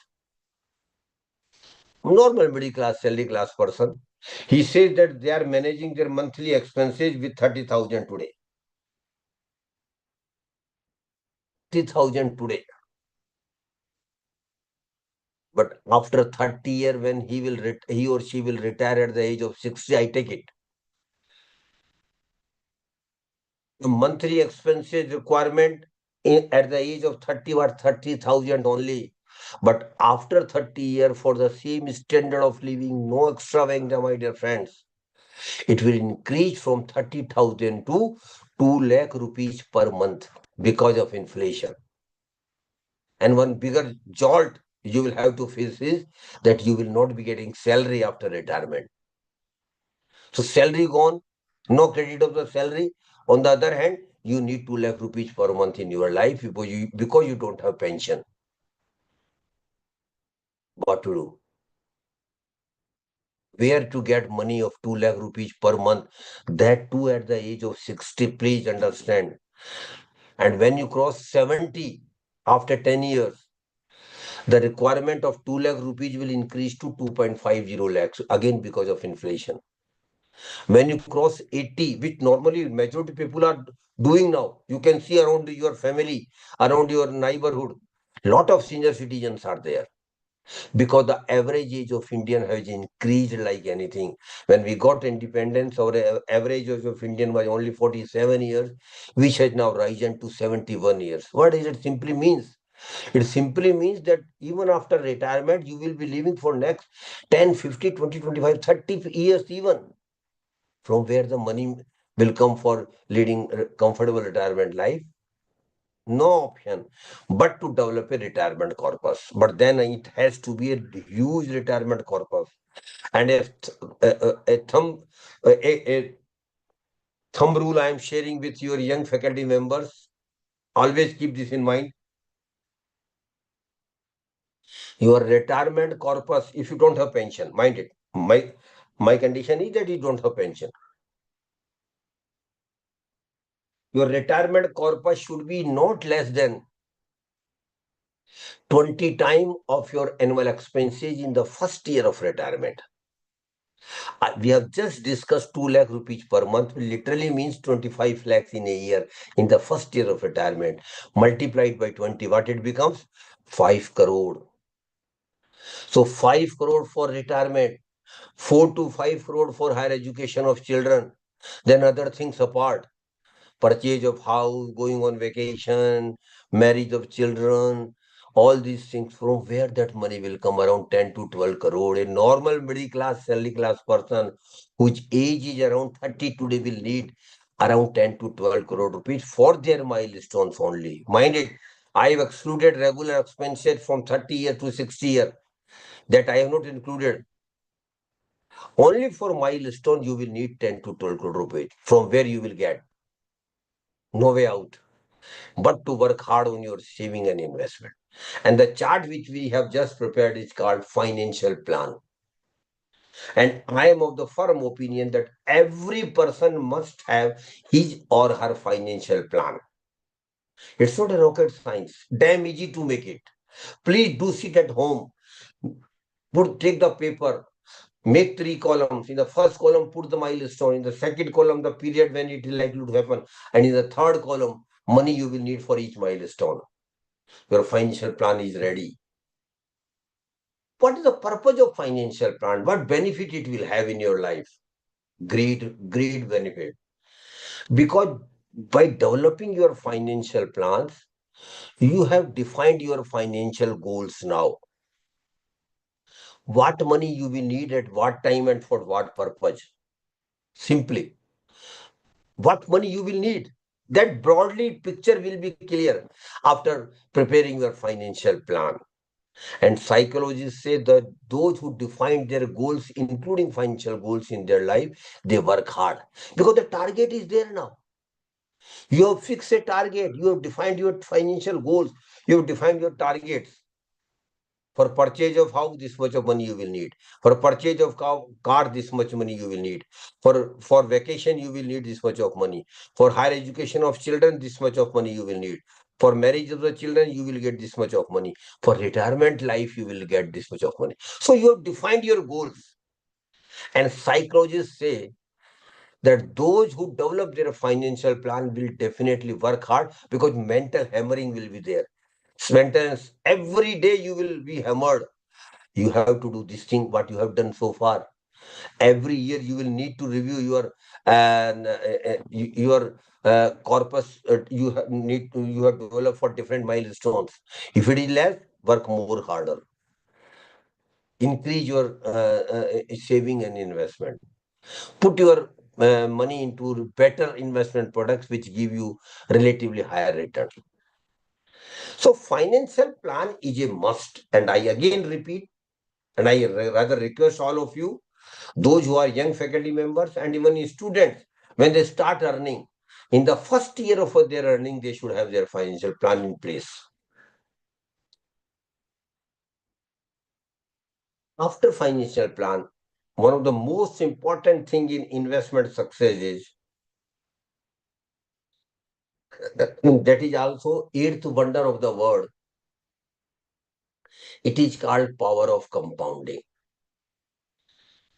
Speaker 5: normal middle class, salary class person, he says that they are managing their monthly expenses with 30,000 today. 30,000 today. But after 30 years, when he or she will retire at the age of 60, I take it. The monthly expenses requirement at the age of 30 was 30,000 only. But after 30 years, for the same standard of living, no extravagance, my dear friends, it will increase from 30,000 to 2 lakh rupees per month because of inflation. And one bigger jolt you will have to face is that you will not be getting salary after retirement. So salary gone, no credit of the salary. On the other hand, you need 2 lakh rupees per month in your life because you don't have pension. What to do? Where to get money of 2 lakh rupees per month? That too at the age of 60, please understand. And when you cross 70 after 10 years, the requirement of 2 lakh rupees will increase to 2.50 lakhs, again because of inflation. When you cross 80, which normally majority people are doing now, you can see around your family, around your neighborhood, lot of senior citizens are there. Because the average age of Indian has increased like anything. When we got independence, our average age of Indian was only 47 years, which has now risen to 71 years. What does it simply means? It simply means that even after retirement, you will be living for next 10, 50, 20, 25, 30 years even. From where the money will come for leading a comfortable retirement life? No option but to develop a retirement corpus. But then it has to be a huge retirement corpus. And a thumb rule I am sharing with your young faculty members, always keep this in mind. Your retirement corpus, if you don't have pension, mind it, my condition is that you don't have pension. Your retirement corpus should be not less than 20 times of your annual expenses in the first year of retirement. We have just discussed 2 lakh rupees per month, which literally means 25 lakhs in a year in the first year of retirement. Multiplied by 20, what it becomes? 5 crore. So 5 crore for retirement, 4 to 5 crore for higher education of children, then other things apart. Purchase of house, going on vacation, marriage of children, all these things, from where that money will come, around 10 to 12 crore. A normal middle class, salary class person whose age is around 30 today will need around 10 to 12 crore rupees for their milestones only. Mind it, I have excluded regular expenses from 30 year to 60 year. That I have not included. Only for milestone, you will need 10 to 12 crore rupees. From where you will get? No way out. But to work hard on your saving and investment. And the chart which we have just prepared is called financial plan. And I am of the firm opinion that every person must have his or her financial plan. It's not a rocket science. Damn easy to make it. Please do sit at home. Take the paper. Make 3 columns. In the first column, put the milestone. In the second column, the period when it is likely to happen. And in the third column, money you will need for each milestone. Your financial plan is ready. What is the purpose of financial plan? What benefit it will have in your life? Great benefit. Because by developing your financial plans, you have defined your financial goals now. What money you will need at what time and for what purpose? Simply, what money you will need. That broadly picture will be clear after preparing your financial plan. And psychologists say that those who define their goals, including financial goals in their life, they work hard because the target is there now. You have fixed a target. You have defined your financial goals. You have defined your targets. For purchase of house, this much of money you will need. For purchase of car, this much money you will need. For vacation, you will need this much of money. For higher education of children, this much of money you will need. For marriage of the children, you will get this much of money. For retirement life, you will get this much of money. So you have defined your goals. And psychologists say that those who develop their financial plan will definitely work hard because mental hammering will be there. Maintenance, every day you will be hammered. You have to do this thing, what you have done so far. Every year you will need to review your corpus. You have to develop for different milestones. If it is less, work more harder. Increase your saving and investment. Put your money into better investment products which give you relatively higher return. So financial plan is a must. And I again repeat, and I rather request all of you, those who are young faculty members and even students, when they start earning, in the first year of their earning, they should have their financial plan in place. After financial plan, one of the most important thing in investment success is that is also eighth wonder of the world. It is called power of compounding.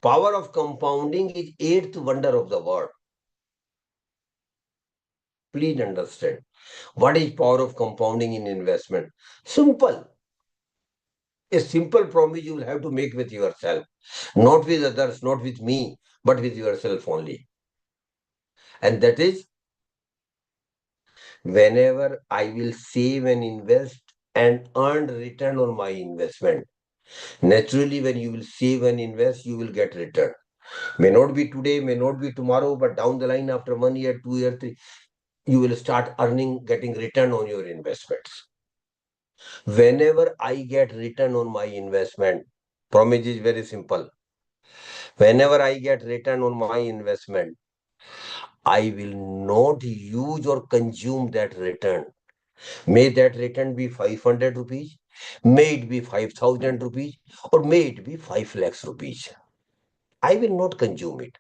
Speaker 5: Power of compounding is eighth wonder of the world. Please understand. What is power of compounding in investment? Simple. A simple promise you will have to make with yourself. Not with others, not with me, but with yourself only. And that is, whenever I will save and invest and earn return on my investment. Naturally, when you will save and invest, you will get return. May not be today, may not be tomorrow, but down the line after 1 year, 2 year, 3, you will start getting return on your investments. Whenever I get return on my investment, promise is very simple. Whenever I get return on my investment, I will not use or consume that return. May that return be 500 rupees, may it be 5,000 rupees, or may it be 5 lakhs rupees. I will not consume it.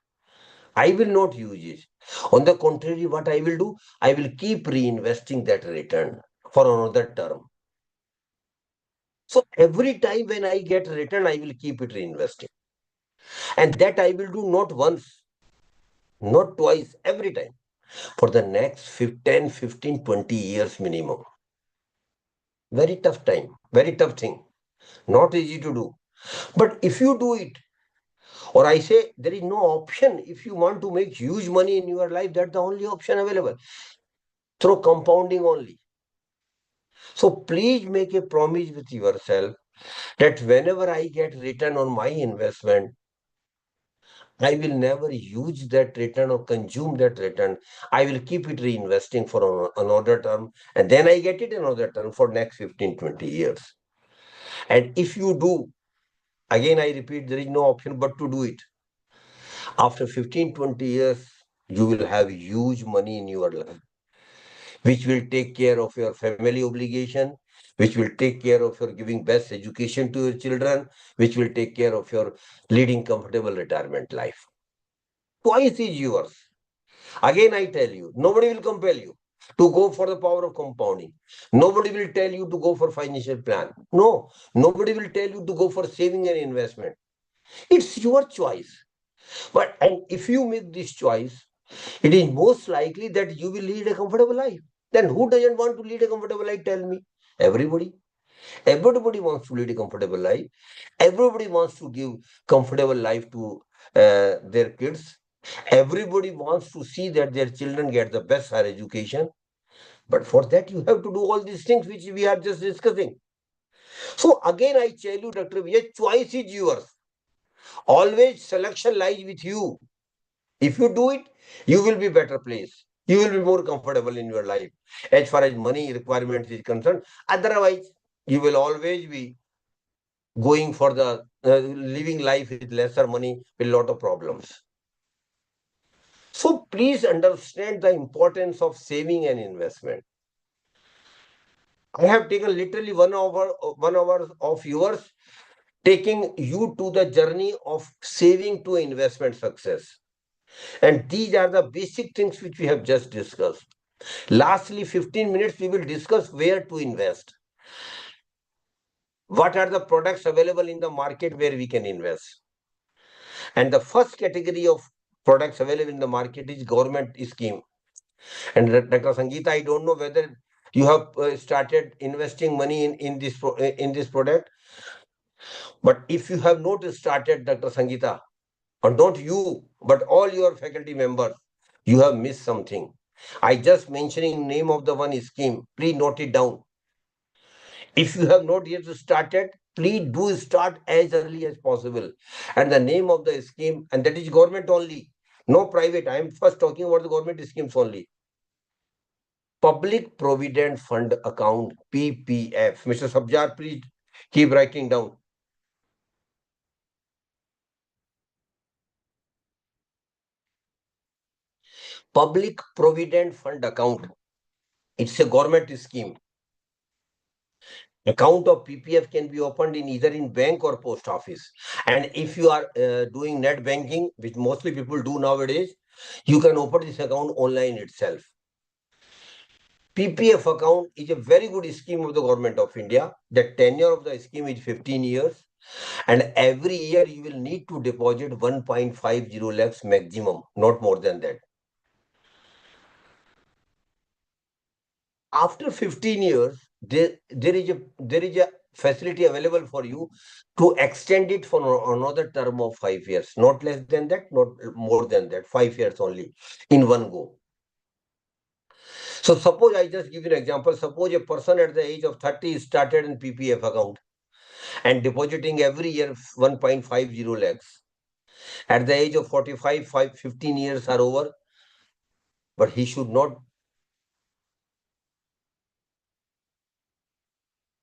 Speaker 5: I will not use it. On the contrary, what I will do, I will keep reinvesting that return for another term. So every time when I get return, I will keep it reinvesting. And that I will do not once, not twice, every time for the next 10, 15, 20 years minimum. Very tough time, very tough thing. Not easy to do. But if you do it, or I say there is no option. If you want to make huge money in your life, that's the only option available. Through compounding only. So please make a promise with yourself that whenever I get return on my investment, I will never use that return or consume that return. I will keep it reinvesting for another term, and then I get it another term for next 15, 20 years. And if you do, again, I repeat, there is no option but to do it. After 15, 20 years, you will have huge money in your life, which will take care of your family obligation, which will take care of your giving best education to your children, which will take care of your leading comfortable retirement life. Twice is yours. Again, I tell you, nobody will compel you to go for the power of compounding. Nobody will tell you to go for financial plan. No, nobody will tell you to go for saving and investment. It's your choice. But and if you make this choice, it is most likely that you will lead a comfortable life. Then who doesn't want to lead a comfortable life? Tell me. Everybody. Everybody wants to lead a comfortable life. Everybody wants to give comfortable life to their kids. Everybody wants to see that their children get the best higher education. But for that, you have to do all these things which we are just discussing. So again, I tell you, Dr. Vijay, choice is yours. Always selection lies with you. If you do it, you will be better placed. You will be more comfortable in your life as far as money requirements is concerned. Otherwise, you will always be going for the living life with lesser money with a lot of problems. So please understand the importance of saving and investment. I have taken literally 1 hour of yours, taking you to the journey of saving to investment success. And these are the basic things which we have just discussed. Lastly, 15 minutes, we will discuss where to invest. What are the products available in the market where we can invest? And the first category of products available in the market is government scheme. And Dr. Sangeeta, I don't know whether you have started investing money in this product. But if you have not started, Dr. Sangeeta, or not you, but all your faculty members, you have missed something. I just mentioning name of the one scheme. Please note it down. If you have not yet started, please do start as early as possible. And the name of the scheme, and that is government only, no private. I am first talking about the government schemes only. Public Provident Fund Account, PPF. Mr. Sabjar, please keep writing down. Public Provident Fund Account. It's a government scheme. Account of PPF can be opened in either in bank or post office. And if you are doing net banking, which mostly people do nowadays, you can open this account online itself. PPF account is a very good scheme of the government of India. The tenure of the scheme is 15 years. And every year you will need to deposit 1.50 lakhs maximum, not more than that. After 15 years, there is a facility available for you to extend it for another term of 5 years. Not less than that, not more than that, 5 years only in one go. So suppose I just give you an example. Suppose a person at the age of 30 started in PPF account and depositing every year 1.50 lakhs. At the age of 45, 15 years are over, but he should not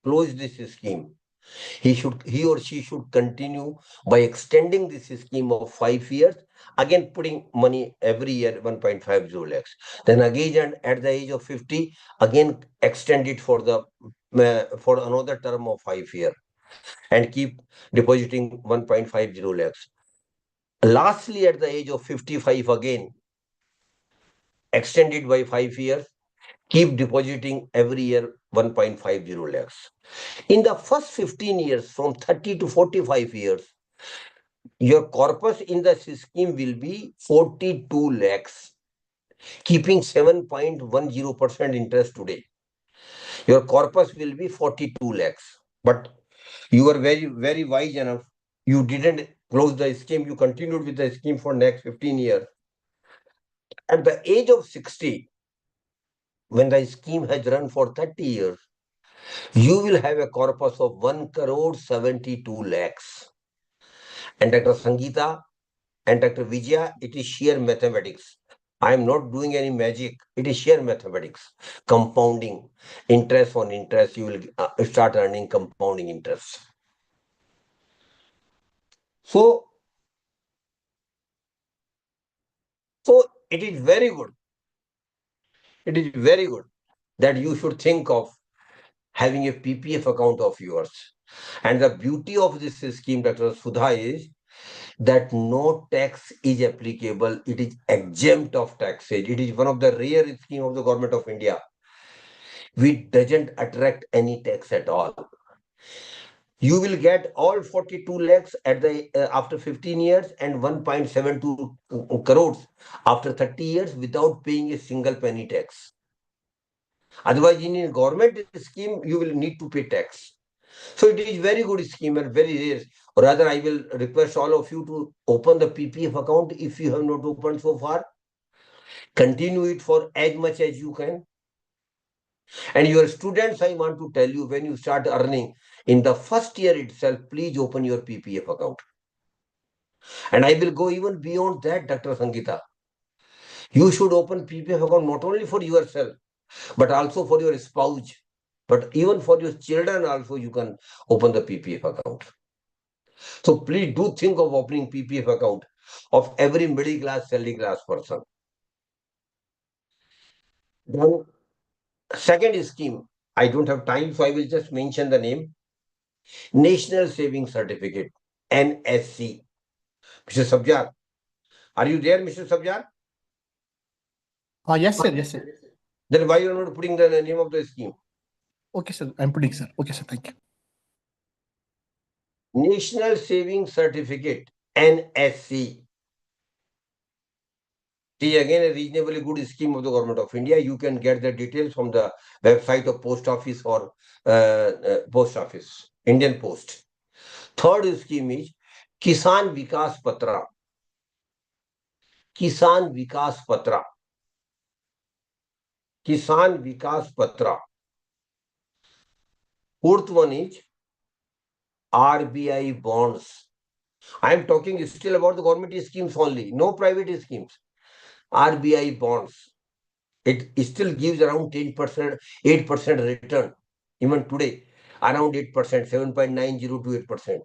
Speaker 5: close this scheme. He or she should continue by extending this scheme of 5 years, again putting money every year 1.50 lakhs. Then again at the age of 50, again extend it for another term of 5 years and keep depositing 1.50 lakhs. Lastly, at the age of 55, again extend it by 5 years, keep depositing every year 1.50 lakhs. In the first 15 years, from 30 to 45 years, your corpus in the scheme will be 42 lakhs, keeping 7.10% interest today. Your corpus will be 42 lakhs. But you are very, very wise enough. You didn't close the scheme. You continued with the scheme for next 15 years. At the age of 60, when the scheme has run for 30 years, you will have a corpus of 1 crore 72 lakhs. And Dr. Sangeeta, and Dr. Vijaya, it is sheer mathematics. I am not doing any magic. It is sheer mathematics. Compounding, interest on interest, you will start earning compounding interest. So it is very good. It is very good that you should think of having a PPF account of yours. And the beauty of this scheme, Dr. Sudha, is that no tax is applicable. It is exempt of taxes. It is one of the rare schemes of the government of India which doesn't attract any tax at all. You will get all 42 lakhs at the after 15 years and 1.72 crores after 30 years without paying a single penny tax. Otherwise, in a government scheme, you will need to pay tax. So it is very good scheme and very rare. Or rather, I will request all of you to open the PPF account if you have not opened so far. Continue it for as much as you can. And your students, I want to tell you, when you start earning in the first year itself, please open your PPF account. And I will go even beyond that, Dr. Sangeeta. You should open PPF account not only for yourself, but also for your spouse. But even for your children also, you can open the PPF account. So please do think of opening PPF account of every middle class, salary class person. Then second scheme, I don't have time, so I will just mention the name. National Saving Certificate, NSC. Mr. Sabjar, are you there, Mr. Sabjar?
Speaker 6: Yes, sir. Yes, sir.
Speaker 5: Then why you are not putting the name of the scheme?
Speaker 6: Okay, sir. I'm putting, sir. Okay, sir. Thank you.
Speaker 5: National Saving Certificate, NSC. It is again a reasonably good scheme of the government of India. You can get the details from the website of Post Office or Post Office, Indian Post. Third scheme is Kisan Vikas Patra. Kisan Vikas Patra. Kisan Vikas Patra. Fourth one is RBI bonds. I am talking still about the government schemes only, no private schemes. RBI bonds. It still gives around 10%, 8% return. Even today, around 8%, 7.90 to 8%.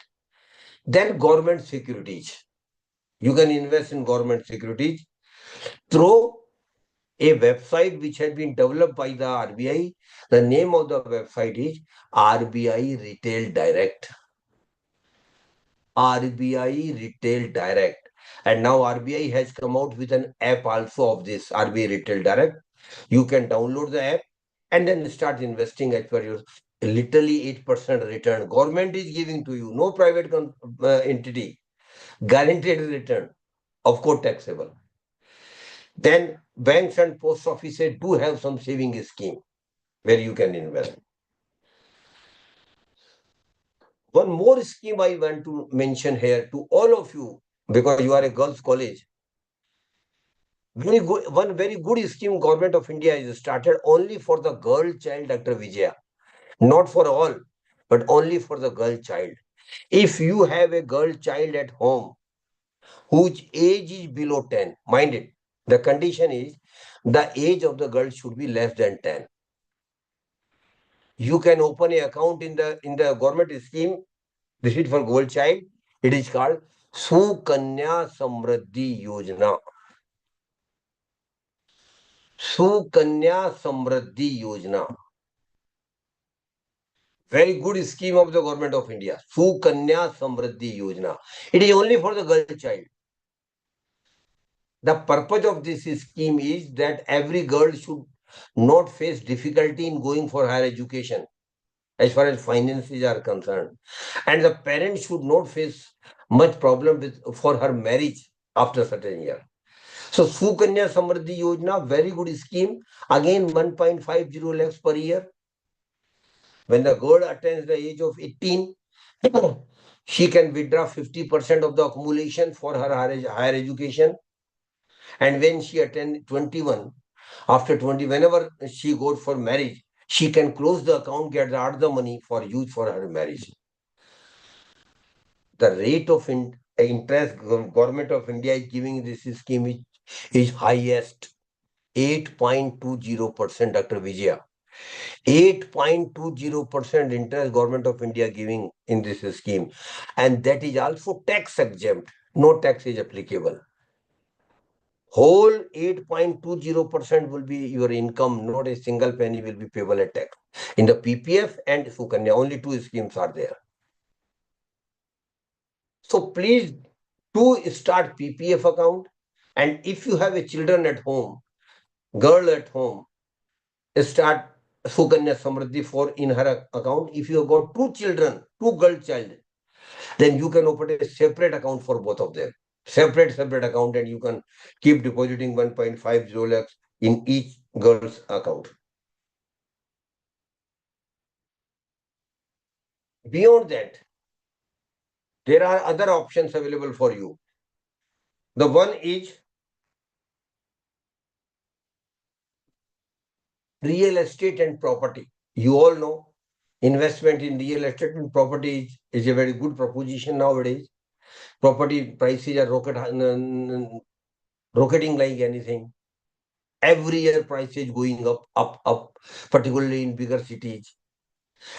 Speaker 5: Then government securities. You can invest in government securities through a website which has been developed by the RBI. The name of the website is RBI Retail Direct. RBI Retail Direct. And now RBI has come out with an app also of this RBI Retail Direct. You can download the app and then start investing as per your literally 8% return. Government is giving to you, no private entity. Guaranteed return, of course taxable. Then banks and post offices do have some saving scheme where you can invest. One more scheme I want to mention here to all of you, because you are a girls' college. Very good, one very good scheme government of India is started only for the girl child, Dr. Vijaya. Not for all, but only for the girl child. If you have a girl child at home whose age is below 10, mind it, the condition is the age of the girl should be less than 10. You can open an account in the government scheme. This is for girl child. It is called Sukanya Samriddhi Yojana. Sukanya Samriddhi Yojana. Very good scheme of the government of India. Sukanya Samriddhi Yojana. It is only for the girl child. The purpose of this scheme is that every girl should not face difficulty in going for higher education as far as finances are concerned. And the parents should not face much problem for her marriage after certain year. So Sukanya Samriddhi Yojana, very good scheme. Again, 1.50 lakhs per year. When the girl attains the age of 18, she can withdraw 50% of the accumulation for her higher education. And when she attains 21, after 20, whenever she goes for marriage, she can close the account, get out the money for use for her marriage. The rate of interest government of India is giving this scheme is highest, 8.20%, Dr. Vijaya. 8.20% interest government of India giving in this scheme. And that is also tax exempt. No tax is applicable. Whole 8.20% will be your income, not a single penny will be payable at tax. In the PPF and Sukanya, only two schemes are there. So please do start PPF account. And if you have a children at home, girl at home, start Sukanya Samriddhi for in her account. If you have got two children, two girl child, then you can open a separate account for both of them. Separate account, and you can keep depositing 1.50 lakhs in each girl's account. Beyond that, there are other options available for you. The one is real estate and property. You all know investment in real estate and property is a very good proposition nowadays. Property prices are rocketing like anything. Every year price is going up, particularly in bigger cities.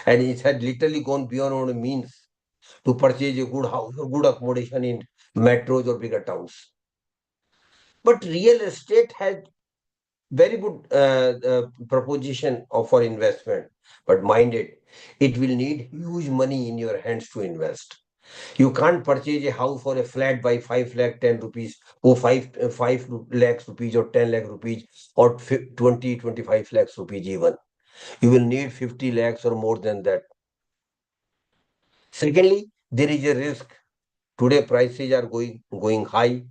Speaker 5: And it had literally gone beyond our means to purchase a good house or good accommodation in metros or bigger towns. But real estate has very good proposition for investment. But mind it, it will need huge money in your hands to invest. You can't purchase a house or a flat by 5 lakh 10 rupees or 5 lakhs rupees or 10 lakh rupees or 25 lakhs rupees even. You will need 50 lakhs or more than that. Secondly, there is a risk. Today prices are going high.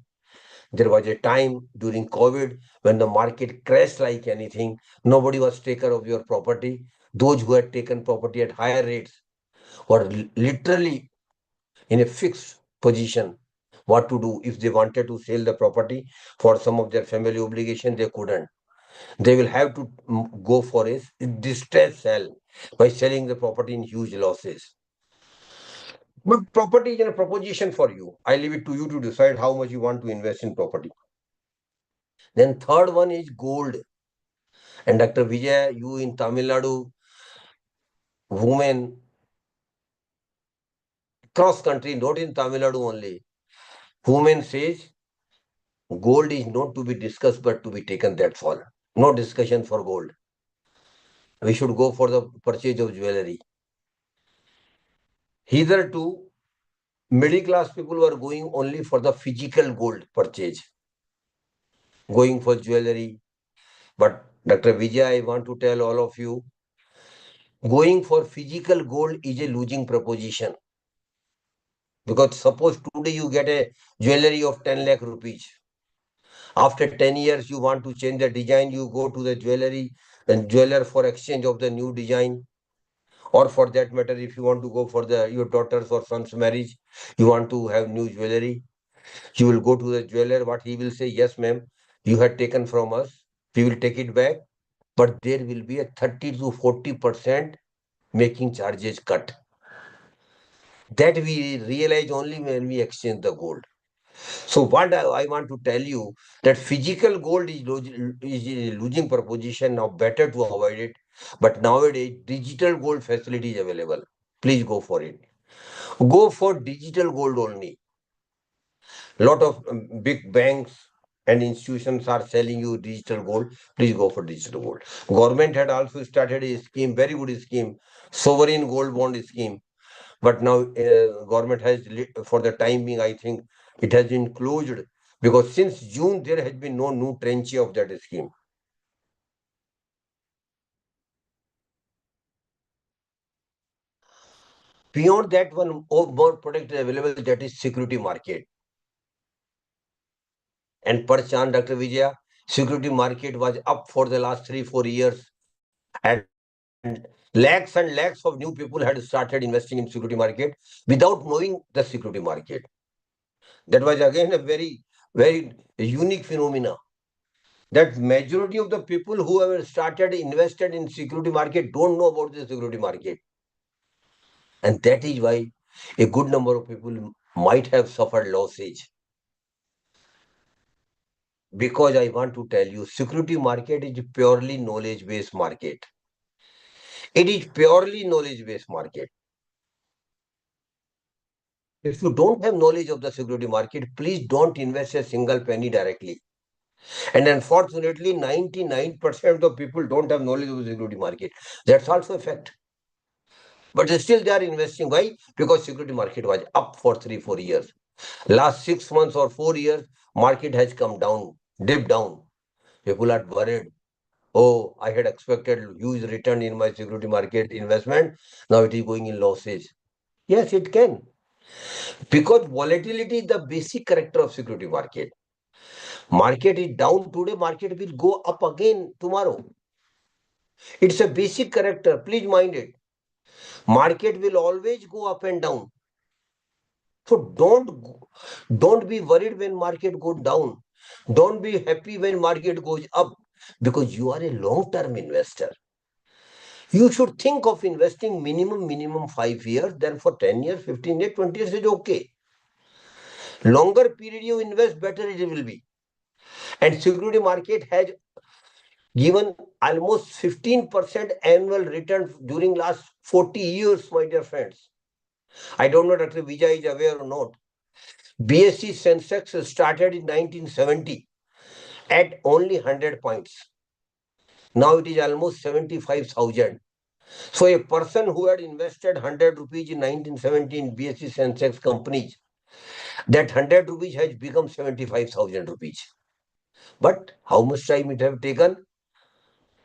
Speaker 5: There was a time during COVID when the market crashed like anything. Nobody was taker of your property. Those who had taken property at higher rates were literally in a fixed position. What to do if they wanted to sell the property for some of their family obligation, they couldn't. They will have to go for a distress sell by selling the property in huge losses. But property is a proposition for you. I leave it to you to decide how much you want to invest in property. Then third one is gold. And Dr. Vijay, you in Tamil Nadu, women cross country, not in Tamil Nadu only. Women says gold is not to be discussed but to be taken, that's all. No discussion for gold. We should go for the purchase of jewelry. Hitherto, middle class people were going only for the physical gold purchase, going for jewelry. But Dr. Vijay, I want to tell all of you, going for physical gold is a losing proposition. Because suppose today you get a jewelry of 10 lakh rupees. After 10 years, you want to change the design, you go to the jewelry and jeweler for exchange of the new design. Or for that matter, if you want to go for your daughter's or son's marriage, you want to have new jewelry, you will go to the jeweler. What he will say, yes, ma'am, you had taken from us, we will take it back, but there will be a 30 to 40% making charges cut. That we realize only when we exchange the gold. So what I want to tell you, that physical gold is a losing proposition. Now better to avoid it. But nowadays digital gold facility is available. Please go for it. Go for digital gold only. Lot of big banks and institutions are selling you digital gold. Please go for digital gold. Government had also started a scheme, very good scheme, sovereign gold bond scheme. But now government has, for the time being, I think it has been closed, because since June there has been no new tranche of that scheme. Beyond that, one more product is available, that is security market. And per chance, Dr. Vijaya, security market was up for the last 3-4 years, and lakhs and lakhs of new people had started investing in security market without knowing the security market. That was again a very, very unique phenomena. That majority of the people who have started invested in security market don't know about the security market. And that is why a good number of people might have suffered losses. Because I want to tell you, security market is purely knowledge-based market. It is purely knowledge-based market. If you don't have knowledge of the security market, please don't invest a single penny directly. And unfortunately, 99% of people don't have knowledge of the security market. That's also a fact. But still they are investing. Why? Because security market was up for 3-4 years. Last 6 months or 4 years, market has come down, dipped down. People are worried. Oh, I had expected huge return in my security market investment. Now it is going in losses. Yes, it can. Because volatility is the basic character of security market. Market is down today, market will go up again tomorrow. It's a basic character. Please mind it. Market will always go up and down. So don't be worried when market goes down. Don't be happy when market goes up, because you are a long-term investor. You should think of investing minimum 5 years. Then for 10 years, 15 years, 20 years is okay. Longer period you invest, better it will be. And security market has given almost 15% annual return during last 40 years, my dear friends. I don't know Dr. Vijay is aware or not. BSE Sensex started in 1970 at only 100 points. Now it is almost 75,000. So a person who had invested 100 rupees in 1970 in BSE Sensex companies, that 100 rupees has become 75,000 rupees. But how much time it have taken?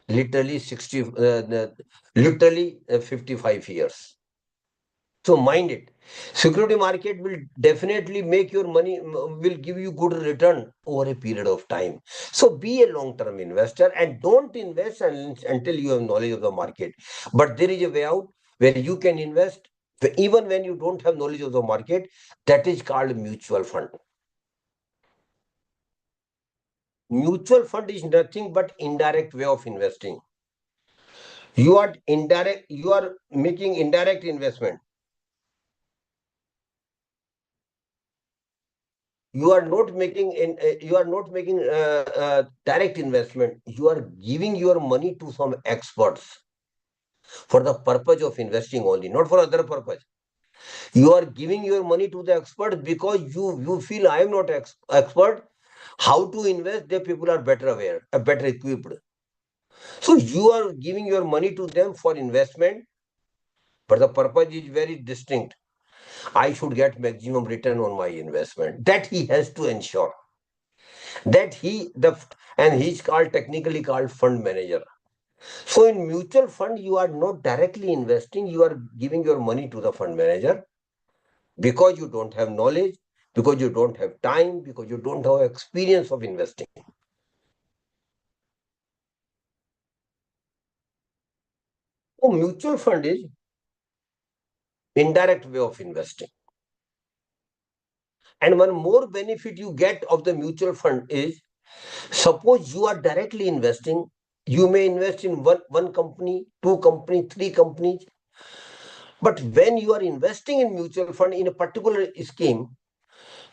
Speaker 5: Literally 55 years. So mind it. Security market will definitely make your money, will give you good return over a period of time. So be a long-term investor and don't invest until you have knowledge of the market. But there is a way out where you can invest even when you don't have knowledge of the market. That is called mutual fund. Mutual fund is nothing but indirect way of investing. You are making indirect investment. You are not making direct investment. You are giving your money to some experts for the purpose of investing only, not for other purpose. You are giving your money to the experts because you feel I am not expert. How to invest? The people are better aware, better equipped. So you are giving your money to them for investment, but the purpose is very distinct. I should get maximum return on my investment. That he has to ensure. That he's technically called fund manager. So in mutual fund, you are not directly investing, you are giving your money to the fund manager because you don't have knowledge, because you don't have time, because you don't have experience of investing. So mutual fund is indirect way of investing. And one more benefit you get of the mutual fund is, suppose you are directly investing, you may invest in one company, 2 companies, 3 companies. But when you are investing in mutual fund in a particular scheme,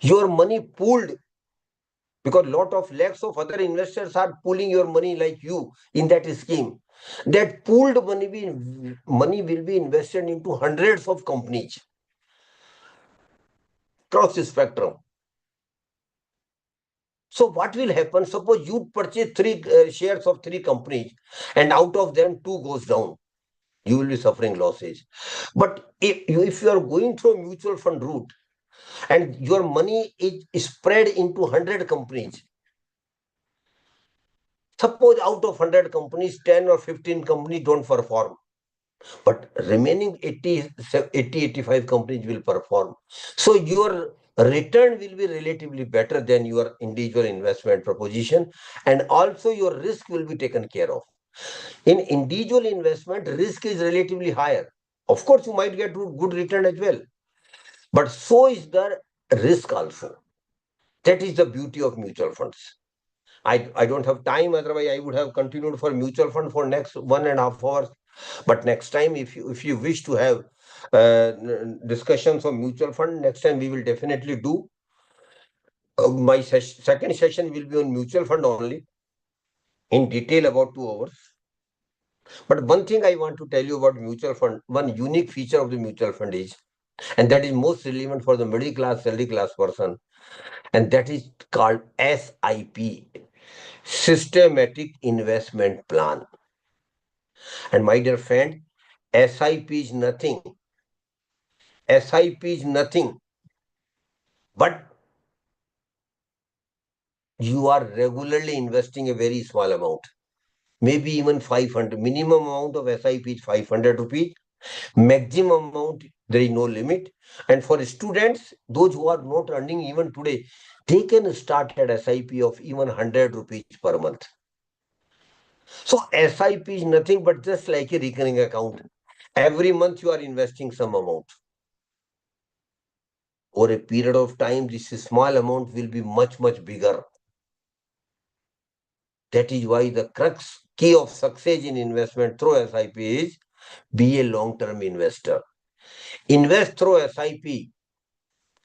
Speaker 5: your money pooled, because lot of lakhs of other investors are pooling your money like you in that scheme. That pooled money will be invested into hundreds of companies across the spectrum. So what will happen? Suppose you purchase 3 shares of 3 companies and out of them 2 goes down. You will be suffering losses. But if you are going through a mutual fund route and your money is spread into 100 companies, suppose out of 100 companies, 10 or 15 companies don't perform, but remaining 85 companies will perform. So your return will be relatively better than your individual investment proposition, and also your risk will be taken care of. In individual investment, risk is relatively higher. Of course, you might get good return as well, but so is the risk also. That is the beauty of mutual funds. I don't have time, otherwise I would have continued for mutual fund for next 1.5 hours. But next time, if you wish to have discussions on mutual fund, next time we will definitely do. My second session will be on mutual fund only, in detail about 2 hours. But one thing I want to tell you about mutual fund, one unique feature of the mutual fund is, and that is most relevant for the middle class, salary class person, and that is called SIP, Systematic Investment Plan. And my dear friend, SIP is nothing. SIP is nothing but you are regularly investing a very small amount, maybe even 500. Minimum amount of SIP is 500 rupees. Maximum amount, there is no limit. And for students, those who are not earning even today, they can start at SIP of even 100 rupees per month. So SIP is nothing but just like a recurring account. Every month you are investing some amount. Over a period of time, this small amount will be much, much bigger. That is why the key of success in investment through SIP is be a long-term investor. Invest through SIP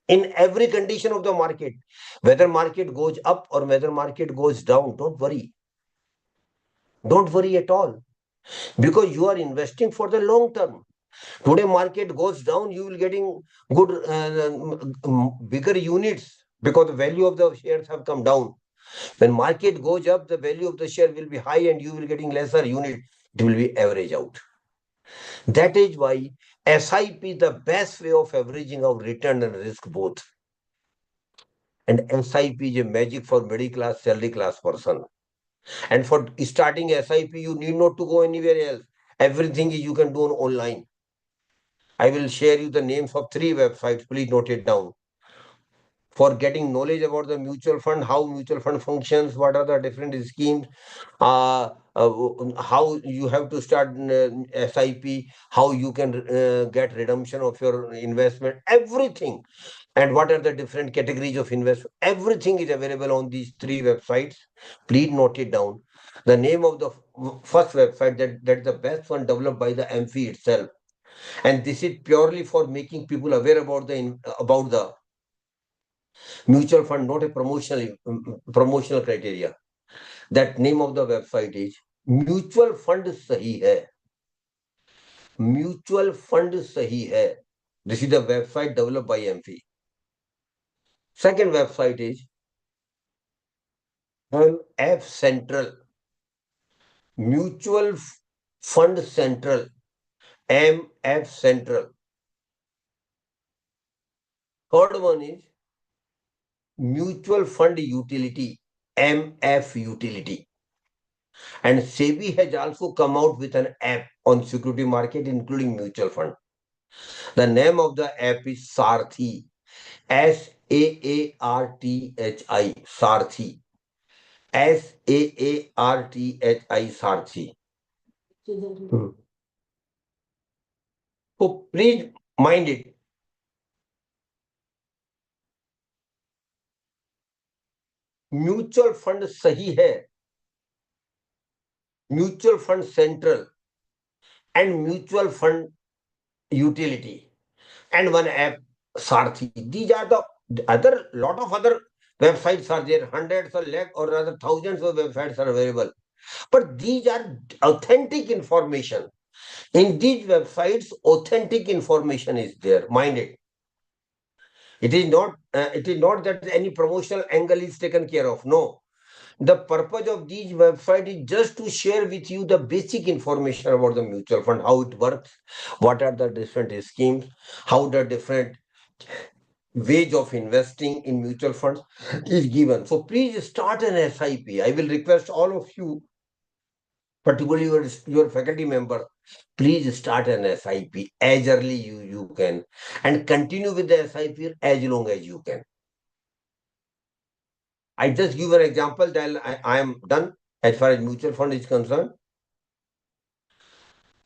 Speaker 5: in every condition of the market. Whether market goes up or whether market goes down, don't worry. Don't worry at all. Because you are investing for the long term. Today market goes down, you will getting good bigger units because the value of the shares have come down. When market goes up, the value of the share will be high and you will getting lesser unit. It will be average out. That is why SIP is the best way of averaging out return and risk both. And SIP is a magic for middle class, salary class person. And for starting SIP, you need not to go anywhere else. Everything you can do online. I will share you the names of 3 websites. Please note it down. For getting knowledge about the mutual fund, how mutual fund functions, what are the different schemes, how you have to start SIP, how you can get redemption of your investment, everything. And what are the different categories of investment? Everything is available on these 3 websites. Please note it down. The name of the first website, that's the best one developed by the AMFI itself. And this is purely for making people aware about the mutual fund, not a promotional criteria. That name of the website is Mutual Fund Sahi Hai. Mutual Fund Sahi Hai. This is the website developed by AMFI. Second website is MF Central. Mutual Fund Central. MF Central. Third one is Mutual Fund Utility. MF Utility. And SEBI has also come out with an app on security market, including mutual fund. The name of the app is Sarthi. Saarthi. Sarthi. Saarthi. Sarthi. So please mind it. Mutual fund sahi hai. Mutual fund central and mutual fund utility and one app Sarthi. These are the lot of other websites are there, hundreds or lakh or rather thousands of websites are available. But these are authentic information. In these websites, authentic information is there. Mind it. It is not that any promotional angle is taken care of. No. The purpose of these websites is just to share with you the basic information about the mutual fund, how it works, what are the different schemes, how the different ways of investing in mutual funds is given. So please start an SIP. I will request all of you, particularly your faculty member, please start an SIP as early you can and continue with the SIP as long as you can. I just give an example that I am done as far as mutual fund is concerned.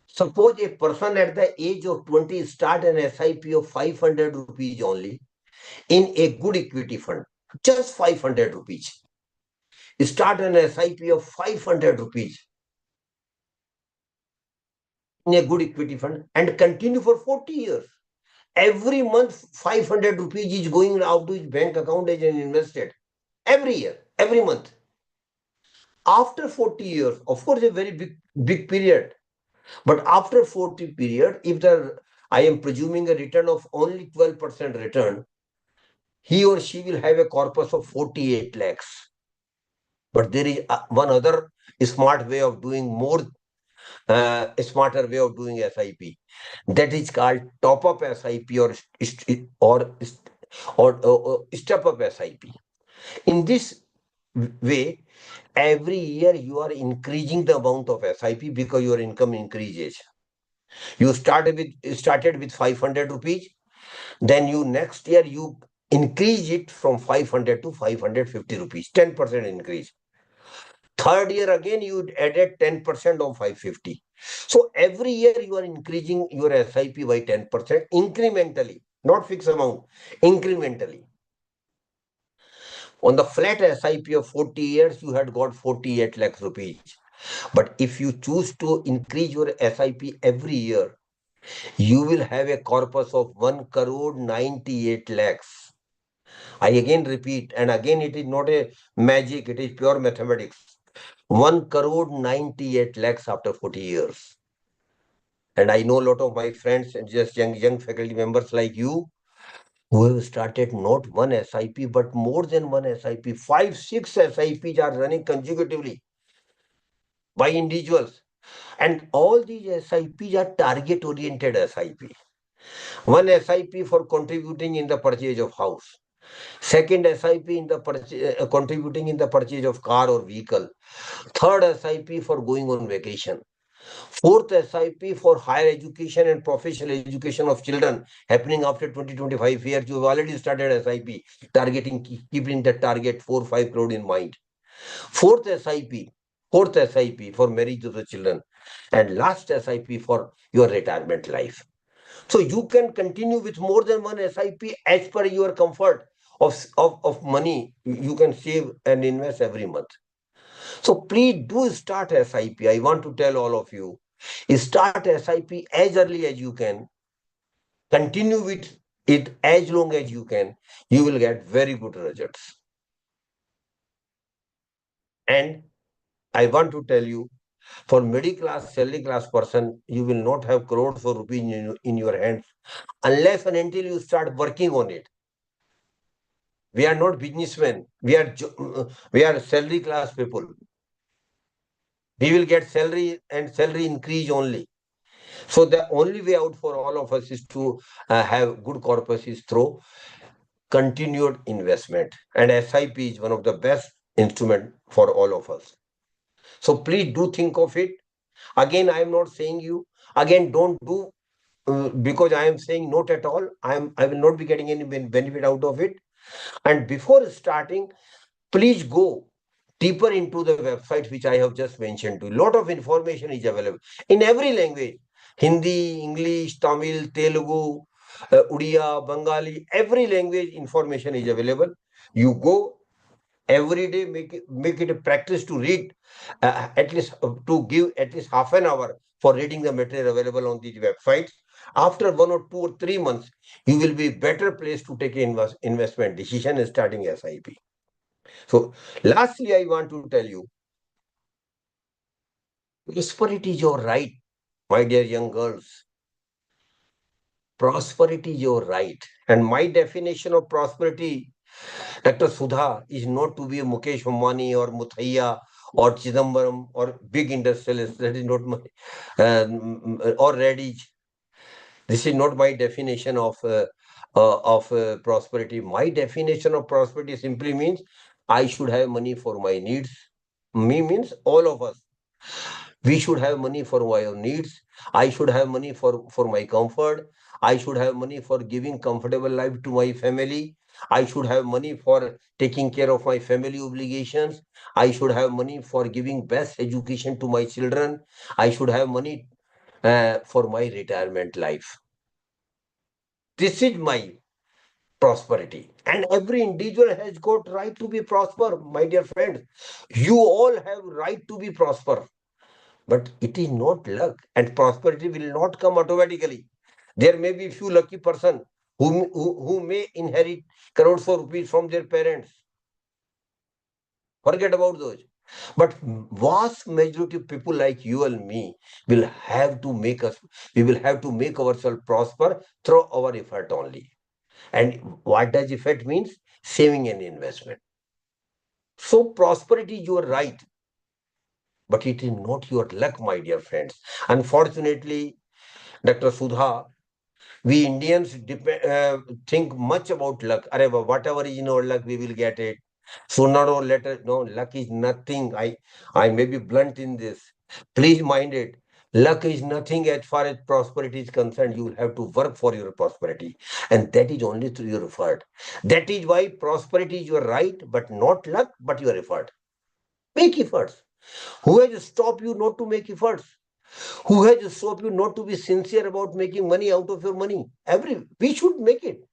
Speaker 5: Suppose a person at the age of 20 start an SIP of 500 rupees only in a good equity fund, just 500 rupees. Start an SIP of 500 rupees. in a good equity fund and continue for 40 years. Every month, 500 rupees is going out to his bank account as an invested. Every year, every month. After 40 years, of course, a very big period. But after 40 period, if I am presuming a return of only 12% return, he or she will have a corpus of 48 lakhs. But there is one other smart way of doing more, smarter way of doing SIP. That is called top-up SIP or step-up SIP. In this way, every year you are increasing the amount of SIP because your income increases. You started with 500 rupees, then you next year you increase it from 500 to 550 rupees, 10% increase. Third year again you added 10% of 550. So every year you are increasing your SIP by 10% incrementally, not fixed amount, incrementally. On the flat SIP of 40 years, you had got 48 lakhs rupees. But if you choose to increase your SIP every year, you will have a corpus of 1 crore 98 lakhs. I again repeat, and again it is not a magic, it is pure mathematics. 1 crore 98 lakhs after 40 years. And I know a lot of my friends and just young faculty members like you who have started not one SIP, but more than one SIP. 5, 6 SIPs are running consecutively by individuals. And all these SIPs are target-oriented SIP. One SIP for contributing in the purchase of house. Second SIP in the contributing in the purchase of car or vehicle. Third SIP for going on vacation. Fourth SIP for higher education and professional education of children happening after 20-25 years. You have already started SIP, targeting, keeping the target 4-5 crore in mind. Fourth SIP for marriage of the children. And last SIP for your retirement life. So you can continue with more than one SIP as per your comfort of money you can save and invest every month. So please do start SIP. I want to tell all of you, start SIP as early as you can. Continue with it as long as you can. You will get very good results. And I want to tell you, for middle class, salary class person, you will not have crores of rupees in your hands unless and until you start working on it. We are not businessmen. We are salary class people. We will get salary and salary increase only. So the only way out for all of us is to have good corpus is through continued investment. And SIP is one of the best instrument for all of us. So please do think of it. Again, I am not saying you. Again, don't do because I am saying not at all. I will not be getting any benefit out of it. And before starting, please go deeper into the website which I have just mentioned to you. Lot of information is available in every language: Hindi, English, Tamil, Telugu, Udiya, Bengali. Every language information is available. You go every day, make it a practice to read at least to give at least half an hour for reading the material available on these websites. After 1 or 2 or 3 months, you will be better placed to take an investment decision starting SIP. So lastly, I want to tell you, prosperity is your right, my dear young girls. Prosperity is your right. And my definition of prosperity, Dr. Sudha, is not to be a Mukesh Ambani or Muthaiya or Chidambaram or big industrialist. That is not my, or Reddish. This is not my definition of prosperity. My definition of prosperity simply means I should have money for my needs. Me means all of us. We should have money for our needs. I should have money for my comfort. I should have money for giving comfortable life to my family. I should have money for taking care of my family obligations. I should have money for giving best education to my children. I should have money for my retirement life. This is my prosperity. And every individual has got right to be prosper, my dear friends. You all have right to be prosper. But it is not luck, and prosperity will not come automatically. There may be few lucky person who may inherit crores of rupees from their parents. Forget about those. But vast majority of people like you and me we will have to make ourselves prosper through our effort only. And what does effort means? Saving and investment. So prosperity, you are right, but it is not your luck, my dear friends. Unfortunately, Dr. Sudha, we Indians think much about luck. Whatever is in our luck, we will get it. Sooner or later, no, luck is nothing. I may be blunt in this. Please mind it. Luck is nothing as far as prosperity is concerned. You will have to work for your prosperity. And that is only through your effort. That is why prosperity is your right, but not luck, but your effort. Make efforts. Who has stopped you not to make efforts? Who has stopped you not to be sincere about making money out of your money? We should make it.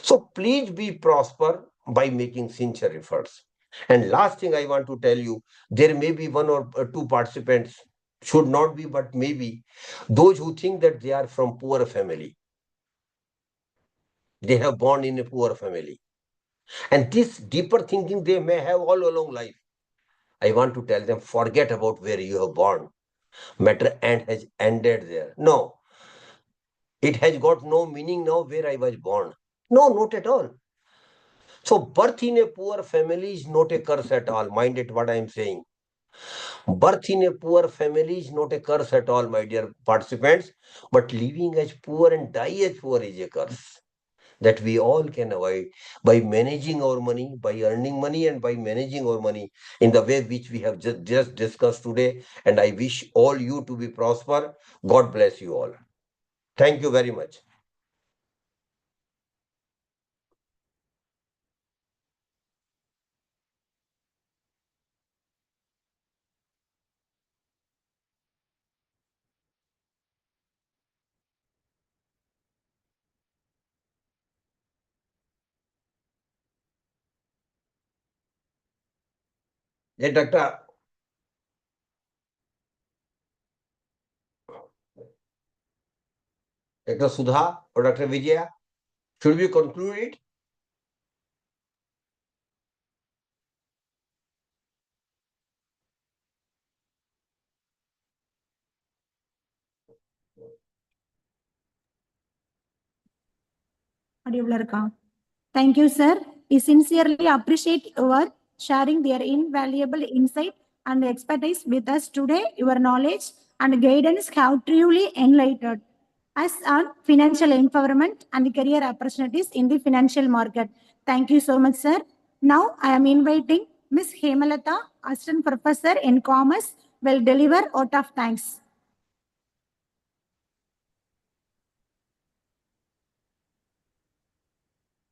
Speaker 5: So please be prosper by making sincere efforts. And last thing I want to tell you, there may be one or two participants, should not be, but maybe those who think that they are from poor family. They have born in a poor family. And this deeper thinking they may have all along life. I want to tell them, forget about where you have born. Matter and has ended there. No, it has got no meaning now where I was born. No, not at all. So birth in a poor family is not a curse at all. Mind it what I am saying. Birth in a poor family is not a curse at all, my dear participants. But living as poor and die as poor is a curse that we all can avoid by managing our money, by earning money, and by managing our money in the way which we have just discussed today. And I wish all you to be prosper. God bless you all. Thank you very much. Hey, Dr. Sudha or Dr. Vijaya, should we conclude it?
Speaker 7: Thank you, sir. We sincerely appreciate your sharing their invaluable insight and expertise with us today. Your knowledge and guidance have truly enlightened us on financial empowerment and career opportunities in the financial market. Thank you so much, sir. Now I am inviting Ms. Hemalata, Assistant Professor in Commerce, will deliver out of thanks.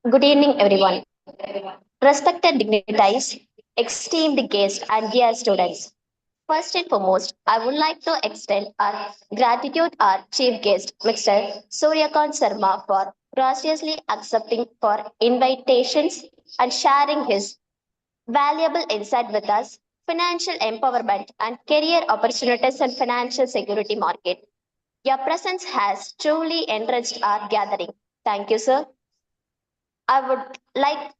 Speaker 8: Good evening, everyone. Respected dignitaries, esteemed guests, and dear students. First and foremost, I would like to extend our gratitude to our chief guest, Mr. Suryakant Sharma, for graciously accepting for invitations and sharing his valuable insight with us, financial empowerment and career opportunities and financial security market. Your presence has truly enriched our gathering. Thank you, sir. I would like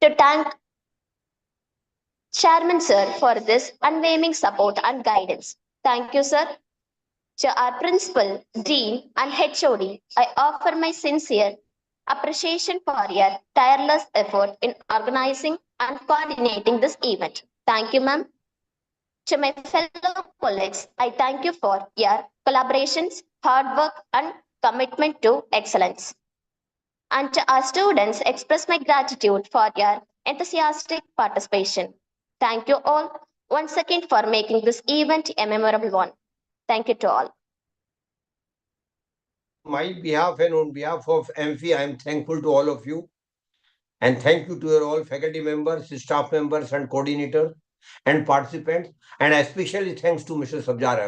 Speaker 8: to thank Chairman Sir for this unwavering support and guidance. Thank you, sir. To our Principal, Dean, and HOD, I offer my sincere appreciation for your tireless effort in organizing and coordinating this event. Thank you, ma'am. To my fellow colleagues, I thank you for your collaborations, hard work, and commitment to excellence. And to our students, express my gratitude for your enthusiastic participation. Thank you all once again for making this event a memorable one. Thank you to all.
Speaker 5: On my behalf and on behalf of AMFI, I am thankful to all of you. And thank you to your all faculty members, staff members, and coordinators and participants. And especially thanks to Mr. Sabjar